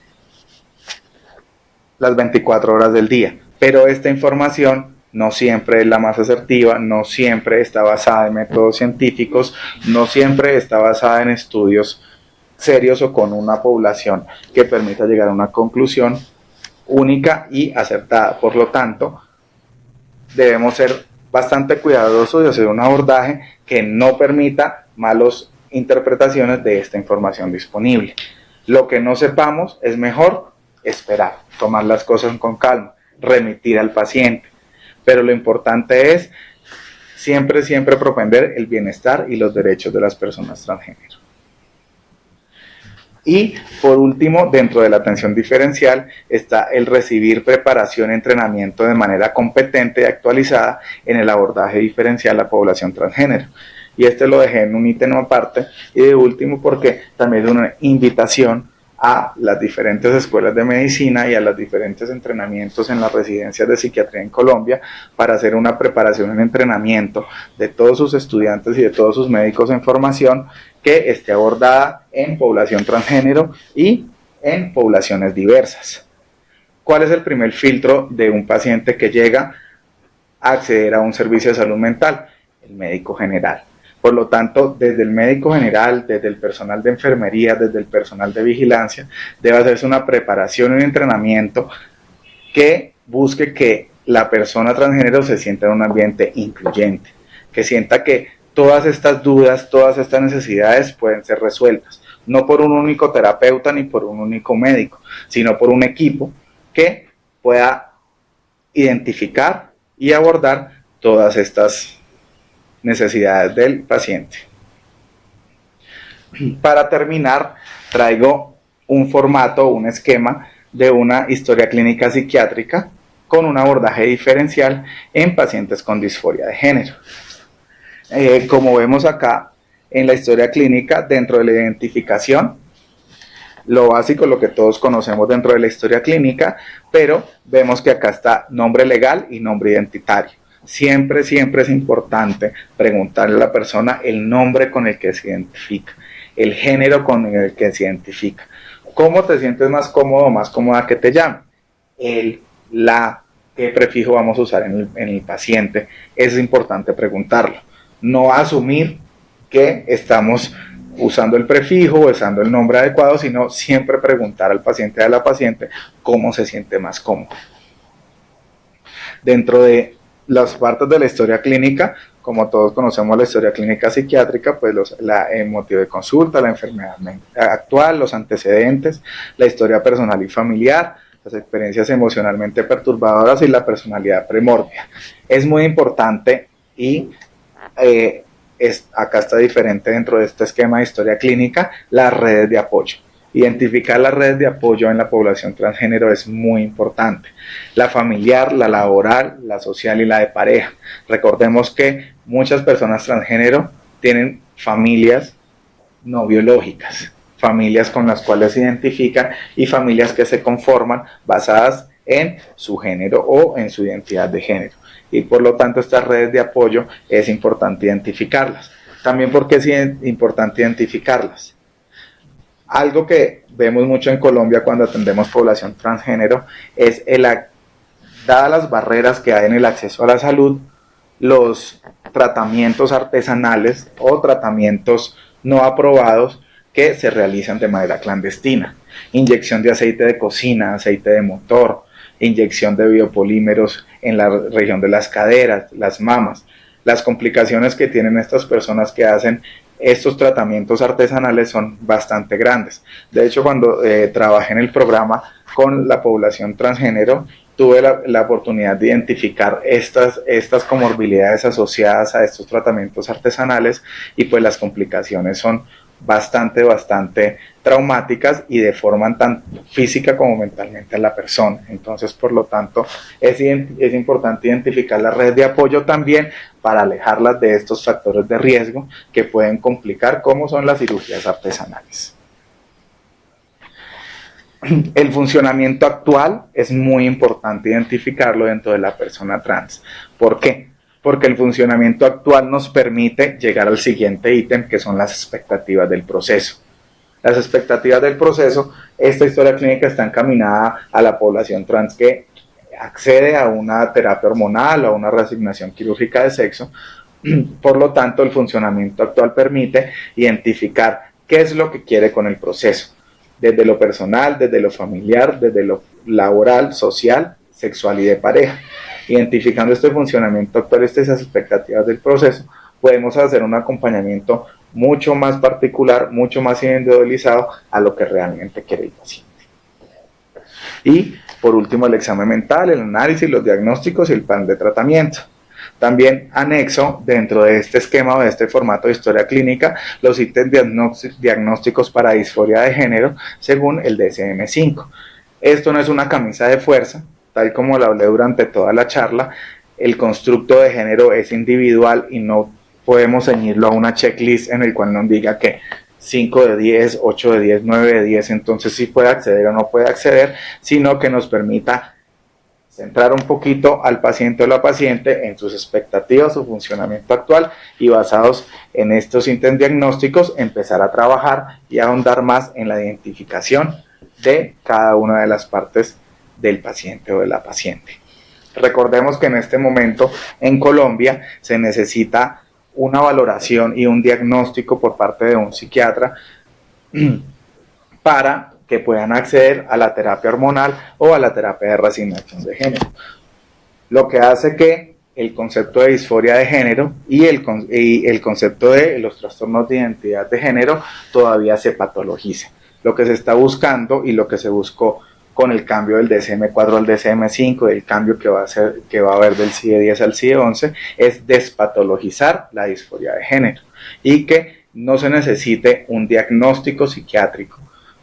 las 24 horas del día, pero esta información no siempre es la más asertiva, no siempre está basada en métodos científicos, no siempre está basada en estudios serios o con una población que permita llegar a una conclusión única y acertada. Por lo tanto, debemos ser bastante cuidadosos y hacer un abordaje que no permita malas interpretaciones de esta información disponible. Lo que no sepamos es mejor esperar, tomar las cosas con calma, remitir al paciente, pero lo importante es siempre propender el bienestar y los derechos de las personas transgénero. Y por último, dentro de la atención diferencial está el recibir preparación y entrenamiento de manera competente y actualizada en el abordaje diferencial a la población transgénero. Y este lo dejé en un ítem aparte. Y de último, porque también es una invitación a las diferentes escuelas de medicina y a los diferentes entrenamientos en las residencias de psiquiatría en Colombia para hacer una preparación y entrenamiento de todos sus estudiantes y de todos sus médicos en formación que esté abordada en población transgénero y en poblaciones diversas. ¿Cuál es el primer filtro de un paciente que llega a acceder a un servicio de salud mental? El médico general. Por lo tanto, desde el médico general, desde el personal de enfermería, desde el personal de vigilancia, debe hacerse una preparación y un entrenamiento que busque que la persona transgénero se sienta en un ambiente incluyente, que sienta que todas estas dudas, todas estas necesidades pueden ser resueltas, no por un único terapeuta ni por un único médico, sino por un equipo que pueda identificar y abordar todas estas necesidades del paciente. Para terminar, traigo un formato, un esquema de una historia clínica psiquiátrica con un abordaje diferencial en pacientes con disforia de género. Como vemos acá en la historia clínica, dentro de la identificación, lo básico, lo que todos conocemos dentro de la historia clínica, pero vemos que acá está nombre legal y nombre identitario. Siempre es importante preguntarle a la persona el nombre con el que se identifica, el género con el que se identifica. ¿Cómo te sientes más cómodo o más cómoda que te llamen? El, la, qué prefijo vamos a usar en el paciente. Es importante preguntarlo. No asumir que estamos usando el prefijo o usando el nombre adecuado, sino siempre preguntar al paciente y a la paciente cómo se siente más cómodo. Dentro de las partes de la historia clínica, como todos conocemos la historia clínica psiquiátrica, pues el motivo de consulta, la enfermedad actual, los antecedentes, la historia personal y familiar, las experiencias emocionalmente perturbadoras y la personalidad primordia. Es muy importante y acá está diferente dentro de este esquema de historia clínica, las redes de apoyo. Identificar las redes de apoyo en la población transgénero es muy importante. La familiar, la laboral, la social y la de pareja. Recordemos que muchas personas transgénero tienen familias no biológicas, familias con las cuales se identifican y familias que se conforman basadas en su género o en su identidad de género. Y por lo tanto estas redes de apoyo es importante identificarlas. También porque es importante identificarlas. Algo que vemos mucho en Colombia cuando atendemos población transgénero es, dadas las barreras que hay en el acceso a la salud, los tratamientos artesanales o tratamientos no aprobados que se realizan de manera clandestina. Inyección de aceite de cocina, aceite de motor, inyección de biopolímeros en la región de las caderas, las mamas. Las complicaciones que tienen estas personas que hacen estos tratamientos artesanales son bastante grandes. De hecho, cuando trabajé en el programa con la población transgénero, tuve la oportunidad de identificar estas comorbilidades asociadas a estos tratamientos artesanales y pues las complicaciones son bastante traumáticas y deforman tanto física como mentalmente a la persona. Entonces, por lo tanto, es importante identificar la red de apoyo también para alejarlas de estos factores de riesgo que pueden complicar, como son las cirugías artesanales. El funcionamiento actual es muy importante identificarlo dentro de la persona trans. ¿Por qué? Porque el funcionamiento actual nos permite llegar al siguiente ítem, que son las expectativas del proceso. Las expectativas del proceso, esta historia clínica está encaminada a la población trans que accede a una terapia hormonal o a una reasignación quirúrgica de sexo. Por lo tanto, el funcionamiento actual permite identificar qué es lo que quiere con el proceso, desde lo personal, desde lo familiar, desde lo laboral, social, sexual y de pareja. Identificando este funcionamiento actual, estas expectativas del proceso, podemos hacer un acompañamiento mucho más particular, mucho más individualizado a lo que realmente quiere el paciente. Y por último, el examen mental, el análisis, los diagnósticos y el plan de tratamiento. También anexo dentro de este esquema o de este formato de historia clínica los ítems diagnósticos para disforia de género según el DSM-5. Esto no es una camisa de fuerza, tal como lo hablé durante toda la charla. El constructo de género es individual y no podemos ceñirlo a una checklist en el cual nos diga que 5 de 10, 8 de 10, 9 de 10, entonces sí puede acceder o no puede acceder, sino que nos permita centrar un poquito al paciente o la paciente en sus expectativas, su funcionamiento actual, y basados en estos ítems diagnósticos empezar a trabajar y ahondar más en la identificación de cada una de las partes del paciente o de la paciente. Recordemos que en este momento en Colombia se necesita una valoración y un diagnóstico por parte de un psiquiatra para que puedan acceder a la terapia hormonal o a la terapia de reasignación de género. Lo que hace que el concepto de disforia de género y el concepto de los trastornos de identidad de género todavía se patologice. Lo que se está buscando y lo que se buscó con el cambio del DSM-4 al DSM-5, el cambio que va a haber del CIE-10 al CIE-11, es despatologizar la disforia de género y que no se necesite un diagnóstico psiquiátrico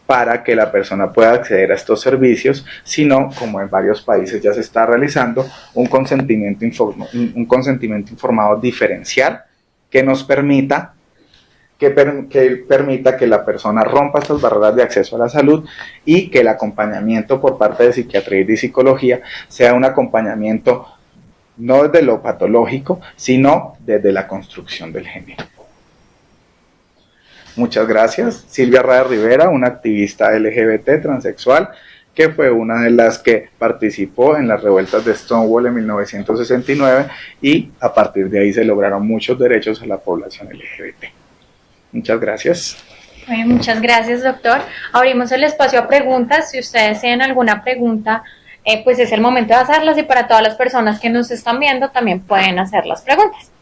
para que la persona pueda acceder a estos servicios, sino, como en varios países ya se está realizando, un consentimiento informado diferencial que nos permita que la persona rompa estas barreras de acceso a la salud y que el acompañamiento por parte de psiquiatría y de psicología sea un acompañamiento no desde lo patológico, sino desde la construcción del género. Muchas gracias. Silvia Rada Rivera, una activista LGBT transexual, que fue una de las que participó en las revueltas de Stonewall en 1969 y a partir de ahí se lograron muchos derechos a la población LGBT. Muchas gracias. Bueno, muchas gracias, doctor. Abrimos el espacio a preguntas. Si ustedes tienen alguna pregunta, pues es el momento de hacerlas, y para todas las personas que nos están viendo también pueden hacer las preguntas.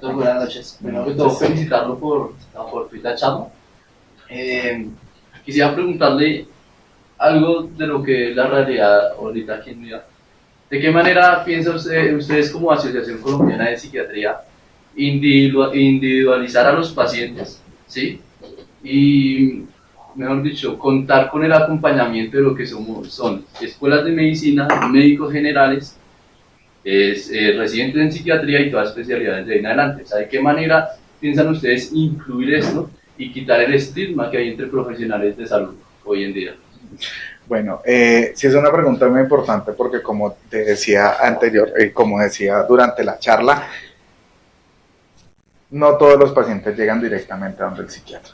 Doctor, buenas noches. Primero que todo, felicitarlo por la fortuita charla. Quisiera preguntarle algo de lo que es la realidad ahorita aquí en Unidad. ¿De qué manera piensan ustedes como Asociación Colombiana de Psiquiatría individualizar a los pacientes, ¿sí? Y, mejor dicho, contar con el acompañamiento de lo que son escuelas de medicina, médicos generales, residentes en psiquiatría y todas especialidades de ahí en adelante? O sea, ¿de qué manera piensan ustedes incluir esto y quitar el estigma que hay entre profesionales de salud hoy en día? Bueno, sí es una pregunta muy importante porque como te decía como decía durante la charla, no todos los pacientes llegan directamente a donde el psiquiatra.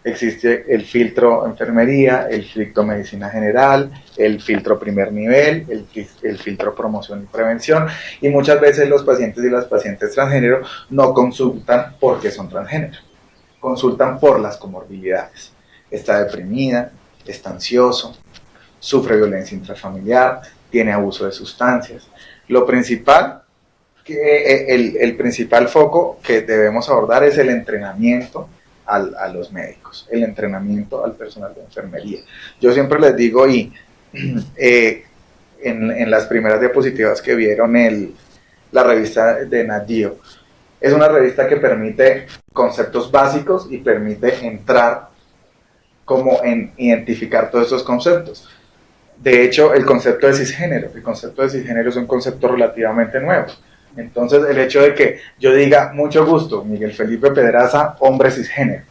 Existe el filtro enfermería, el filtro medicina general, el filtro primer nivel, el filtro promoción y prevención, y muchas veces los pacientes y las pacientes transgénero no consultan porque son transgénero, consultan por las comorbilidades. Está deprimida, está ansioso, sufre violencia intrafamiliar, tiene abuso de sustancias. Lo principal, el principal foco que debemos abordar es el entrenamiento a los médicos, el entrenamiento al personal de enfermería. Yo siempre les digo, y en las primeras diapositivas que vieron la revista de Nat Geo, es una revista que permite conceptos básicos y permite entrar como en identificar todos estos conceptos. De hecho, el concepto de cisgénero es un concepto relativamente nuevo. Entonces, el hecho de que yo diga, mucho gusto, Miguel Felipe Pedraza, hombre cisgénero.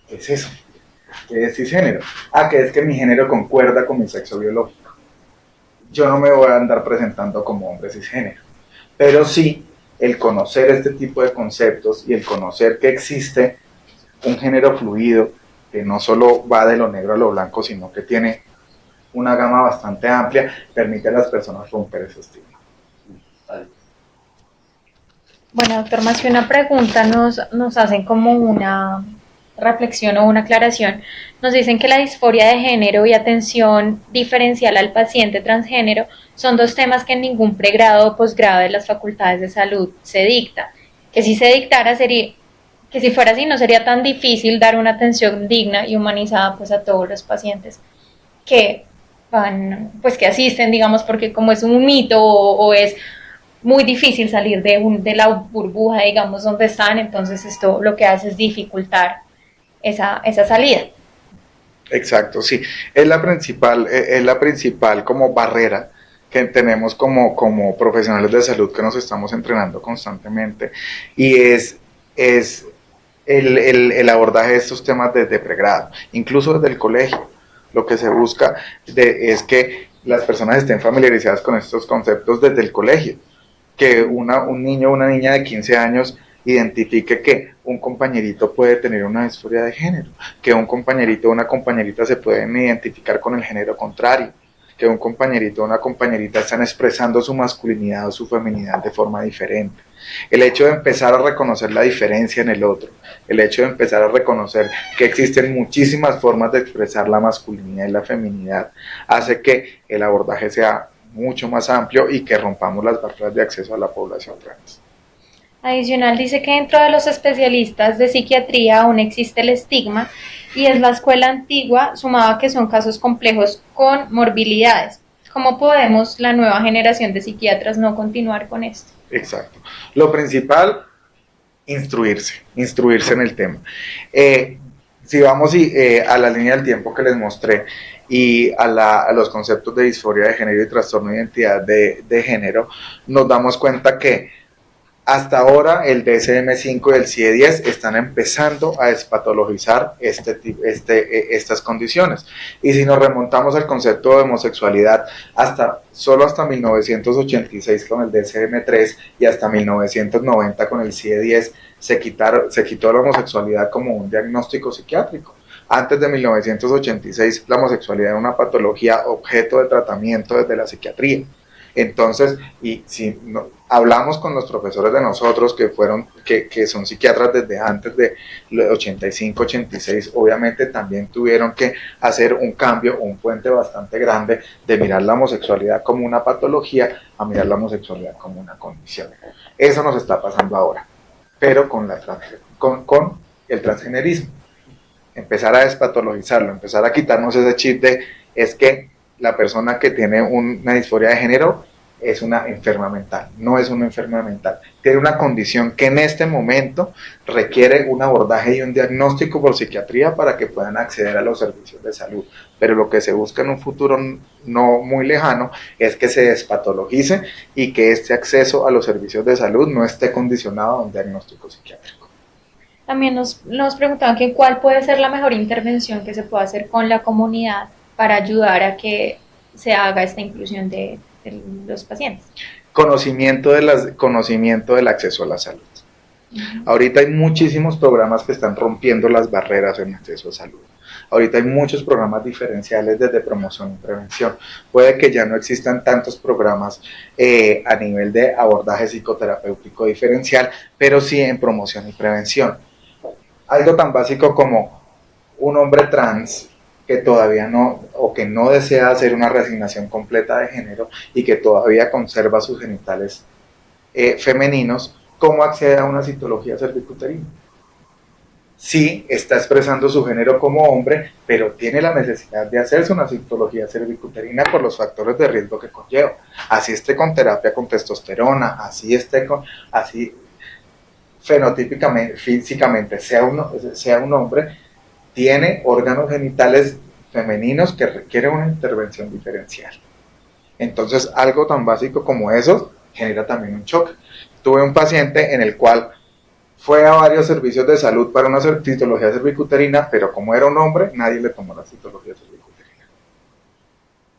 ¿Qué es eso? ¿Qué es cisgénero? Que es que mi género concuerda con mi sexo biológico. Yo no me voy a andar presentando como hombre cisgénero. Pero sí, el conocer este tipo de conceptos y el conocer que existe un género fluido, que no solo va de lo negro a lo blanco, sino que tiene una gama bastante amplia, permite a las personas romper ese estigma. Bueno, doctor, más que una pregunta, nos hacen como una reflexión o una aclaración. Nos dicen que la disforia de género y atención diferencial al paciente transgénero son dos temas que en ningún pregrado o posgrado de las facultades de salud se dicta. Que si se dictara que si fuera así no sería tan difícil dar una atención digna y humanizada pues a todos los pacientes que que asisten, digamos, porque como es un mito o es muy difícil salir de la burbuja, digamos, donde están, entonces esto lo que hace es dificultar esa salida. Exacto, sí. Es la principal como barrera que tenemos como profesionales de salud que nos estamos entrenando constantemente, y es el abordaje de estos temas desde pregrado, incluso desde el colegio. Lo que se busca es que las personas estén familiarizadas con estos conceptos desde el colegio, que un niño o una niña de 15 años identifique que un compañerito puede tener una disforia de género, que un compañerito o una compañerita se pueden identificar con el género contrario, que un compañerito o una compañerita están expresando su masculinidad o su feminidad de forma diferente. El hecho de empezar a reconocer la diferencia en el otro, el hecho de empezar a reconocer que existen muchísimas formas de expresar la masculinidad y la feminidad, hace que el abordaje sea mucho más amplio y que rompamos las barreras de acceso a la población trans. Adicional, dice que dentro de los especialistas de psiquiatría aún existe el estigma y es la escuela antigua, sumado a que son casos complejos con morbilidades. ¿Cómo podemos, la nueva generación de psiquiatras, no continuar con esto? Exacto. Lo principal, instruirse en el tema. Si vamos a la línea del tiempo que les mostré y a los conceptos de disforia de género y trastorno de identidad de género, nos damos cuenta que hasta ahora el DSM-5 y el CIE-10 están empezando a despatologizar estas condiciones. Y si nos remontamos al concepto de homosexualidad, solo hasta 1986 con el DSM-3 y hasta 1990 con el CIE-10 se quitó la homosexualidad como un diagnóstico psiquiátrico. Antes de 1986 la homosexualidad era una patología objeto de tratamiento desde la psiquiatría. Entonces, y si hablamos con los profesores de nosotros que son psiquiatras desde antes de 85, 86, obviamente también tuvieron que hacer un cambio, un puente bastante grande de mirar la homosexualidad como una patología a mirar la homosexualidad como una condición. Eso nos está pasando ahora. pero con el transgenerismo. Empezar a despatologizarlo, empezar a quitarnos ese chip de es que la persona que tiene una disforia de género es una enferma mental. No es una enferma mental. Tiene una condición que en este momento requiere un abordaje y un diagnóstico por psiquiatría para que puedan acceder a los servicios de salud. Pero lo que se busca en un futuro no muy lejano es que se despatologice y que este acceso a los servicios de salud no esté condicionado a un diagnóstico psiquiátrico. También nos preguntaban que cuál puede ser la mejor intervención que se pueda hacer con la comunidad para ayudar a que se haga esta inclusión de los pacientes. Conocimiento del acceso a la salud. Ahorita hay muchísimos programas que están rompiendo las barreras en acceso a salud. Ahorita hay muchos programas diferenciales desde promoción y prevención. Puede que ya no existan tantos programas a nivel de abordaje psicoterapéutico diferencial, pero sí en promoción y prevención. Algo tan básico como un hombre trans que todavía no, o que no desea hacer una reasignación completa de género y que todavía conserva sus genitales femeninos, ¿cómo accede a una citología cervicuterina? Sí, está expresando su género como hombre, pero tiene la necesidad de hacerse una citología cervicuterina por los factores de riesgo que conlleva. Así esté con terapia con testosterona, así fenotípicamente, físicamente sea un hombre, tiene órganos genitales femeninos que requieren una intervención diferencial. Entonces, algo tan básico como eso genera también un choque. Tuve un paciente en el cual fue a varios servicios de salud para una citología cervicuterina, pero como era un hombre, nadie le tomó la citología cervicuterina.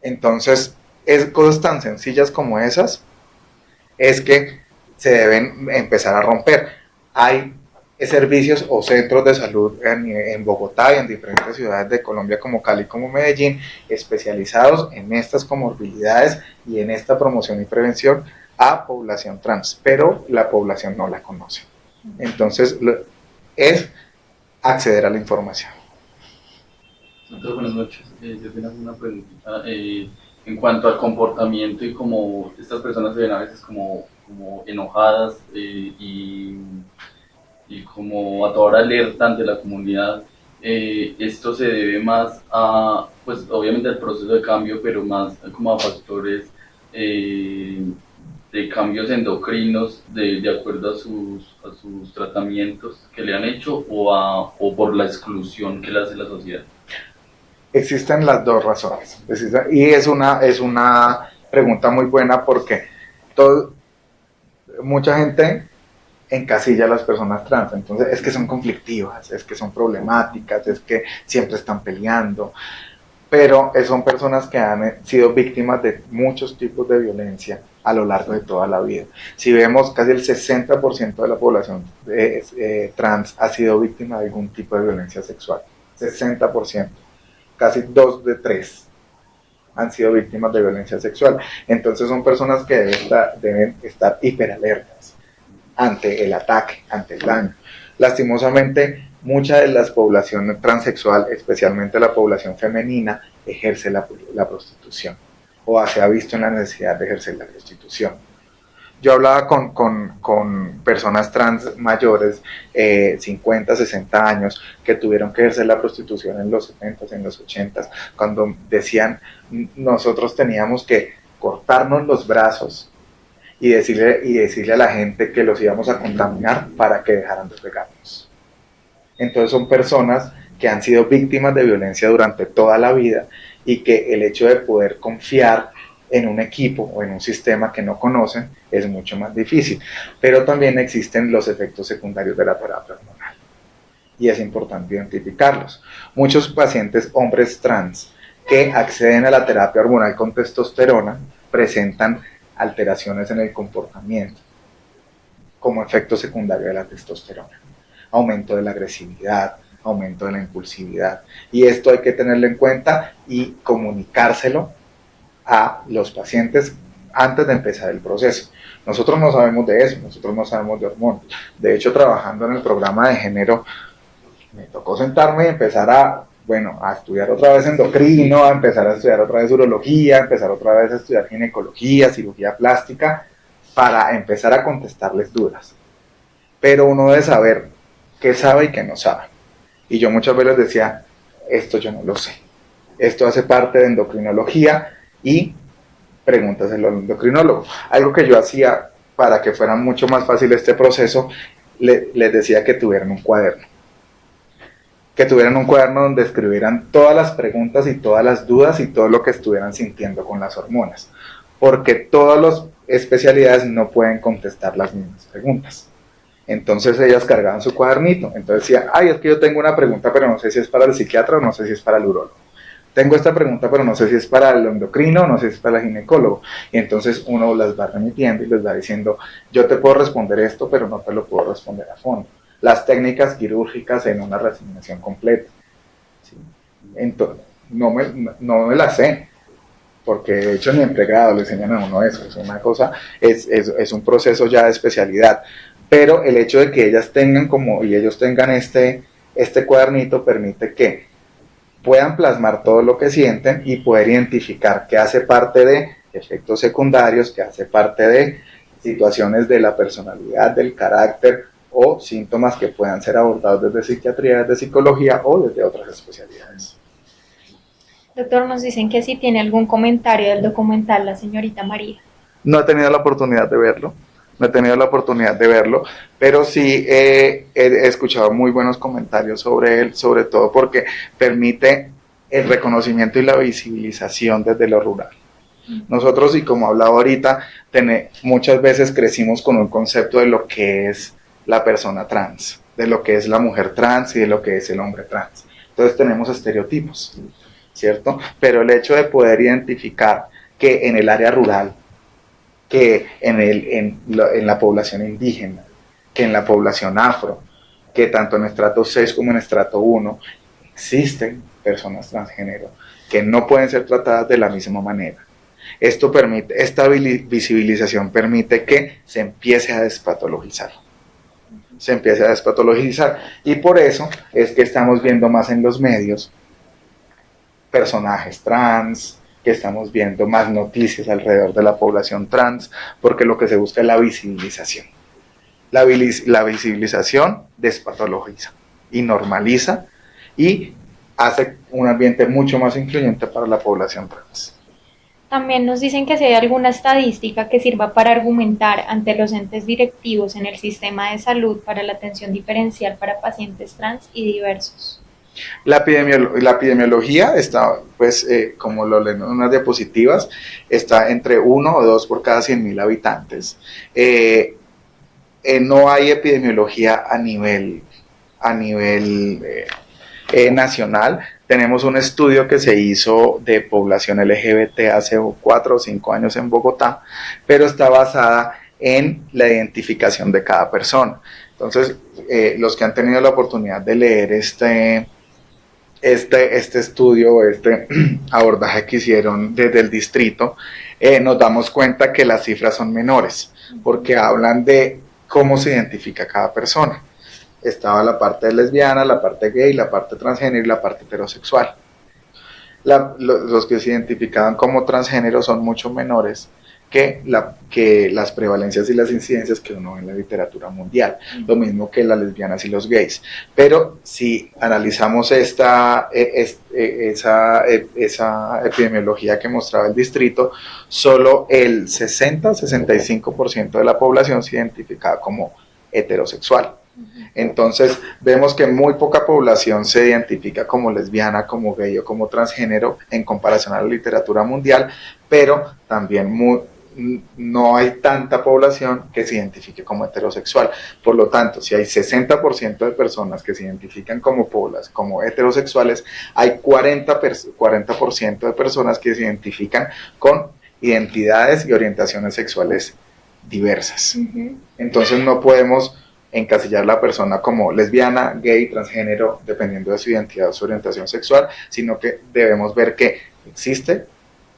Entonces, cosas tan sencillas como esas es que se deben empezar a romper. Hay servicios o centros de salud en Bogotá y en diferentes ciudades de Colombia como Cali, como Medellín, especializados en estas comorbilidades y en esta promoción y prevención a población trans, pero la población no la conoce. Entonces, es acceder a la información. Doctor, buenas noches. Yo tengo una preguntita en cuanto al comportamiento y cómo estas personas se ven a veces como enojadas y como a toda hora alerta ante la comunidad. Esto se debe más a, pues obviamente al proceso de cambio, pero más como a factores de cambios endocrinos de acuerdo a sus tratamientos que le han hecho o por la exclusión que le hace la sociedad. Existen las dos razones. Y es una pregunta muy buena porque mucha gente encasilla a las personas trans, entonces es que son conflictivas, es que son problemáticas, es que siempre están peleando, pero son personas que han sido víctimas de muchos tipos de violencia a lo largo de toda la vida. Si vemos, casi el 60% de la población trans ha sido víctima de algún tipo de violencia sexual, 60%, casi 2 de 3 han sido víctimas de violencia sexual, entonces son personas que deben estar hiperalertas ante el ataque, ante el daño. Lastimosamente, mucha de la población transexual, especialmente la población femenina, ejerce la prostitución o se ha visto en la necesidad de ejercer la prostitución. Yo hablaba con personas trans mayores, 50, 60 años, que tuvieron que ejercer la prostitución en los 70s, en los 80s, cuando decían, nosotros teníamos que cortarnos los brazos y decirle a la gente que los íbamos a contaminar para que dejaran de pegarnos. Entonces son personas que han sido víctimas de violencia durante toda la vida y que el hecho de poder confiar en un equipo o en un sistema que no conocen es mucho más difícil. Pero también existen los efectos secundarios de la terapia hormonal y es importante identificarlos. Muchos pacientes hombres trans que acceden a la terapia hormonal con testosterona presentan alteraciones en el comportamiento como efecto secundario de la testosterona, aumento de la agresividad, aumento de la impulsividad, y esto hay que tenerlo en cuenta y comunicárselo a los pacientes antes de empezar el proceso. Nosotros no sabemos de eso, nosotros no sabemos de hormonas. De hecho, trabajando en el programa de género, me tocó sentarme y empezar a estudiar otra vez endocrino, a empezar a estudiar otra vez urología, a empezar otra vez a estudiar ginecología, cirugía plástica, para empezar a contestarles dudas. pero uno debe saber qué sabe y qué no sabe. Y yo muchas veces decía, esto yo no lo sé. Esto hace parte de endocrinología y pregúntaselo al endocrinólogo. Algo que yo hacía para que fuera mucho más fácil este proceso, les decía que tuvieran un cuaderno. Que tuvieran un cuaderno donde escribieran todas las preguntas y todas las dudas y todo lo que estuvieran sintiendo con las hormonas. Porque todas las especialidades no pueden contestar las mismas preguntas. Entonces ellas cargaban su cuadernito. Entonces decía, ay, es que yo tengo una pregunta, pero no sé si es para el psiquiatra o no sé si es para el urólogo. Tengo esta pregunta, pero no sé si es para el endocrino, no sé si es para el ginecólogo. Y entonces uno las va remitiendo y les va diciendo, yo te puedo responder esto, pero no te lo puedo responder a fondo. Las técnicas quirúrgicas en una resignación completa. ¿Sí? Entonces, no me las sé, porque de hecho ni en pregrado le enseñan a uno eso. Es una cosa, es un proceso ya de especialidad. Pero el hecho de que ellas tengan y ellos tengan este cuadernito permite que puedan plasmar todo lo que sienten y poder identificar qué hace parte de efectos secundarios, qué hace parte de situaciones de la personalidad, del carácter o síntomas que puedan ser abordados desde psiquiatría, desde psicología o desde otras especialidades. Doctor, nos dicen que si tiene algún comentario del documental La Señorita María. No he tenido la oportunidad de verlo, pero sí he escuchado muy buenos comentarios sobre él, sobre todo porque permite el reconocimiento y la visibilización desde lo rural. Nosotros, y como hablaba ahorita, muchas veces crecimos con un concepto de lo que es la persona trans, de lo que es la mujer trans y de lo que es el hombre trans. Entonces tenemos estereotipos, ¿cierto? Pero el hecho de poder identificar que en el área rural, que en la población indígena, que en la población afro, que tanto en estrato 6 como en estrato 1 existen personas transgénero que no pueden ser tratadas de la misma manera. Esta visibilización permite que se empiece a despatologizar. Y por eso es que estamos viendo más en los medios personajes trans, que estamos viendo más noticias alrededor de la población trans, porque lo que se busca es la visibilización. La visibilización despatologiza y normaliza y hace un ambiente mucho más incluyente para la población trans. También nos dicen que si hay alguna estadística que sirva para argumentar ante los entes directivos en el sistema de salud para la atención diferencial para pacientes trans y diversos. La epidemiología está, pues, como lo leen en unas diapositivas, está entre 1 o 2 por cada 100.000 habitantes. No hay epidemiología a nivel nacional. Tenemos un estudio que se hizo de población LGBT hace 4 o 5 años en Bogotá, pero está basada en la identificación de cada persona. Entonces, los que han tenido la oportunidad de leer este estudio, este abordaje que hicieron desde el distrito, nos damos cuenta que las cifras son menores, porque hablan de cómo se identifica cada persona. Estaba la parte lesbiana, la parte gay, la parte transgénero y la parte heterosexual. Los que se identificaban como transgénero son mucho menores que las prevalencias y las incidencias que uno ve en la literatura mundial, lo mismo que las lesbianas y los gays. Pero si analizamos esa epidemiología que mostraba el distrito, solo el 60-65% de la población se identificaba como heterosexual. Entonces vemos que muy poca población se identifica como lesbiana, como gay o como transgénero en comparación a la literatura mundial, pero también no hay tanta población que se identifique como heterosexual. Por lo tanto, si hay 60% de personas que se identifican como heterosexuales, hay 40% de personas que se identifican con identidades y orientaciones sexuales diversas. Entonces no podemos encasillar a la persona como lesbiana, gay, transgénero, dependiendo de su identidad o su orientación sexual, sino que debemos ver que existe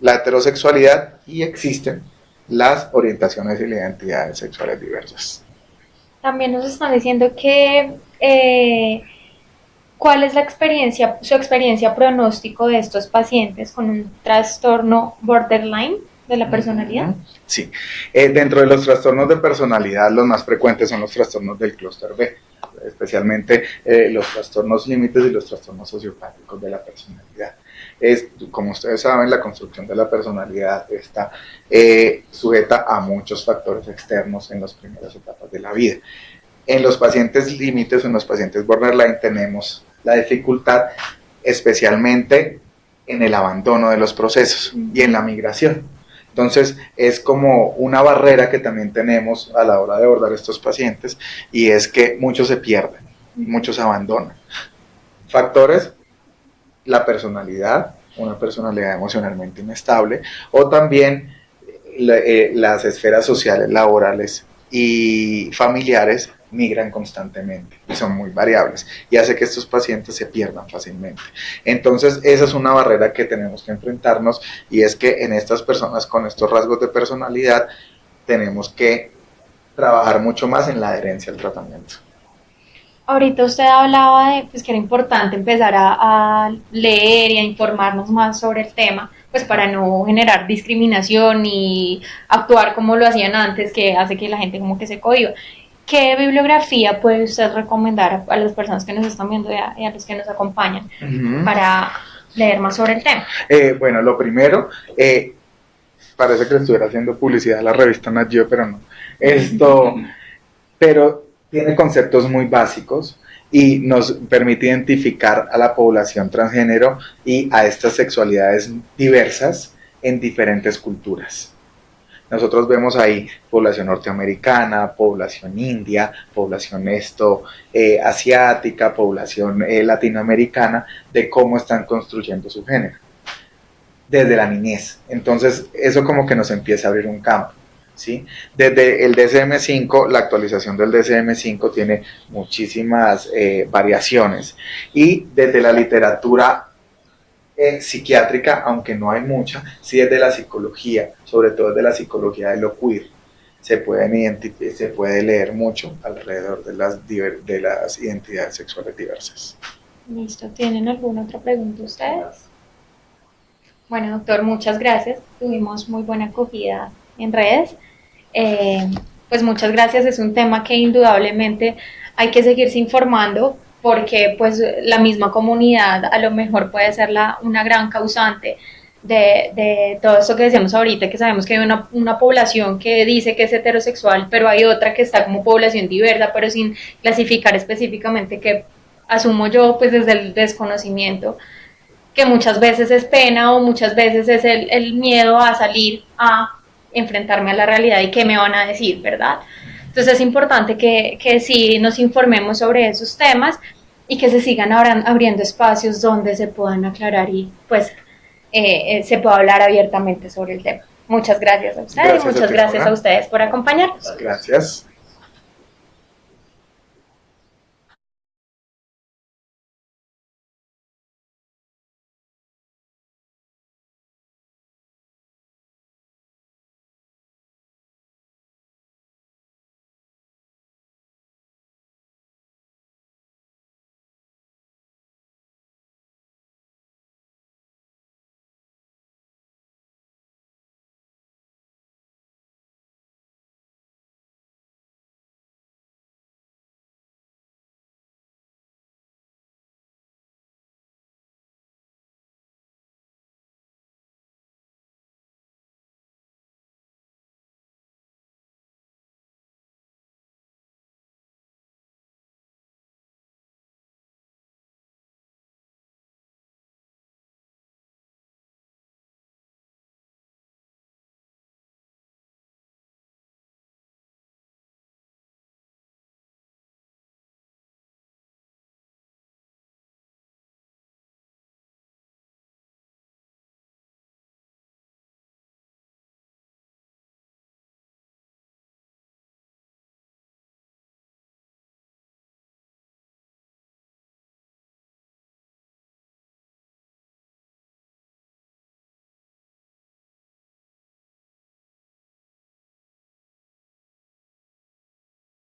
la heterosexualidad y existen las orientaciones y las identidades sexuales diversas. También nos están diciendo que ¿cuál es su experiencia pronóstico de estos pacientes con un trastorno borderline? de la personalidad. Sí. Dentro de los trastornos de personalidad, los más frecuentes son los trastornos del clúster B, especialmente los trastornos límites y los trastornos sociopáticos de la personalidad. Como ustedes saben, la construcción de la personalidad está sujeta a muchos factores externos en las primeras etapas de la vida. En los pacientes límites o en los pacientes borderline tenemos la dificultad especialmente en el abandono de los procesos y en la migración. Entonces es como una barrera que también tenemos a la hora de abordar estos pacientes, y es que muchos se pierden, muchos abandonan. Factores: la personalidad, una personalidad emocionalmente inestable, o también las esferas sociales, laborales y familiares migran constantemente y son muy variables, y hace que estos pacientes se pierdan fácilmente. Entonces esa es una barrera que tenemos que enfrentarnos, y es que en estas personas con estos rasgos de personalidad tenemos que trabajar mucho más en la adherencia al tratamiento. Ahorita usted hablaba de pues, que era importante empezar a leer y a informarnos más sobre el tema, pues para no generar discriminación y actuar como lo hacían antes, que hace que la gente como que se cohíba. ¿Qué bibliografía puede usted recomendar a las personas que nos están viendo y a los que nos acompañan para leer más sobre el tema? Bueno, lo primero, parece que le estuviera haciendo publicidad a la revista Nat Geo, pero no. Pero tiene conceptos muy básicos y nos permite identificar a la población transgénero y a estas sexualidades diversas en diferentes culturas. Nosotros vemos ahí población norteamericana, población india, población asiática, población latinoamericana, de cómo están construyendo su género desde la niñez. Entonces eso como que nos empieza a abrir un campo, ¿sí? Desde el DSM-5, la actualización del DSM-5 tiene muchísimas variaciones, y desde la literatura psiquiátrica, aunque no hay mucha, sí es de la psicología, sobre todo de la psicología de lo queer, se puede leer mucho alrededor de las identidades sexuales diversas. Listo, ¿tienen alguna otra pregunta ustedes? Bueno, doctor, muchas gracias, tuvimos muy buena acogida en redes, pues muchas gracias, es un tema que indudablemente hay que seguirse informando, porque pues la misma comunidad a lo mejor puede ser una gran causante de todo esto que decíamos ahorita, que sabemos que hay una población que dice que es heterosexual, pero hay otra que está como población diversa, pero sin clasificar específicamente, que asumo yo pues desde el desconocimiento, que muchas veces es pena o muchas veces es el miedo a salir a enfrentarme a la realidad y qué me van a decir, ¿verdad? Entonces es importante que sí nos informemos sobre esos temas y que se sigan abriendo espacios donde se puedan aclarar y pues se pueda hablar abiertamente sobre el tema. Muchas gracias a ustedes y muchas gracias a ustedes por acompañarnos. Gracias.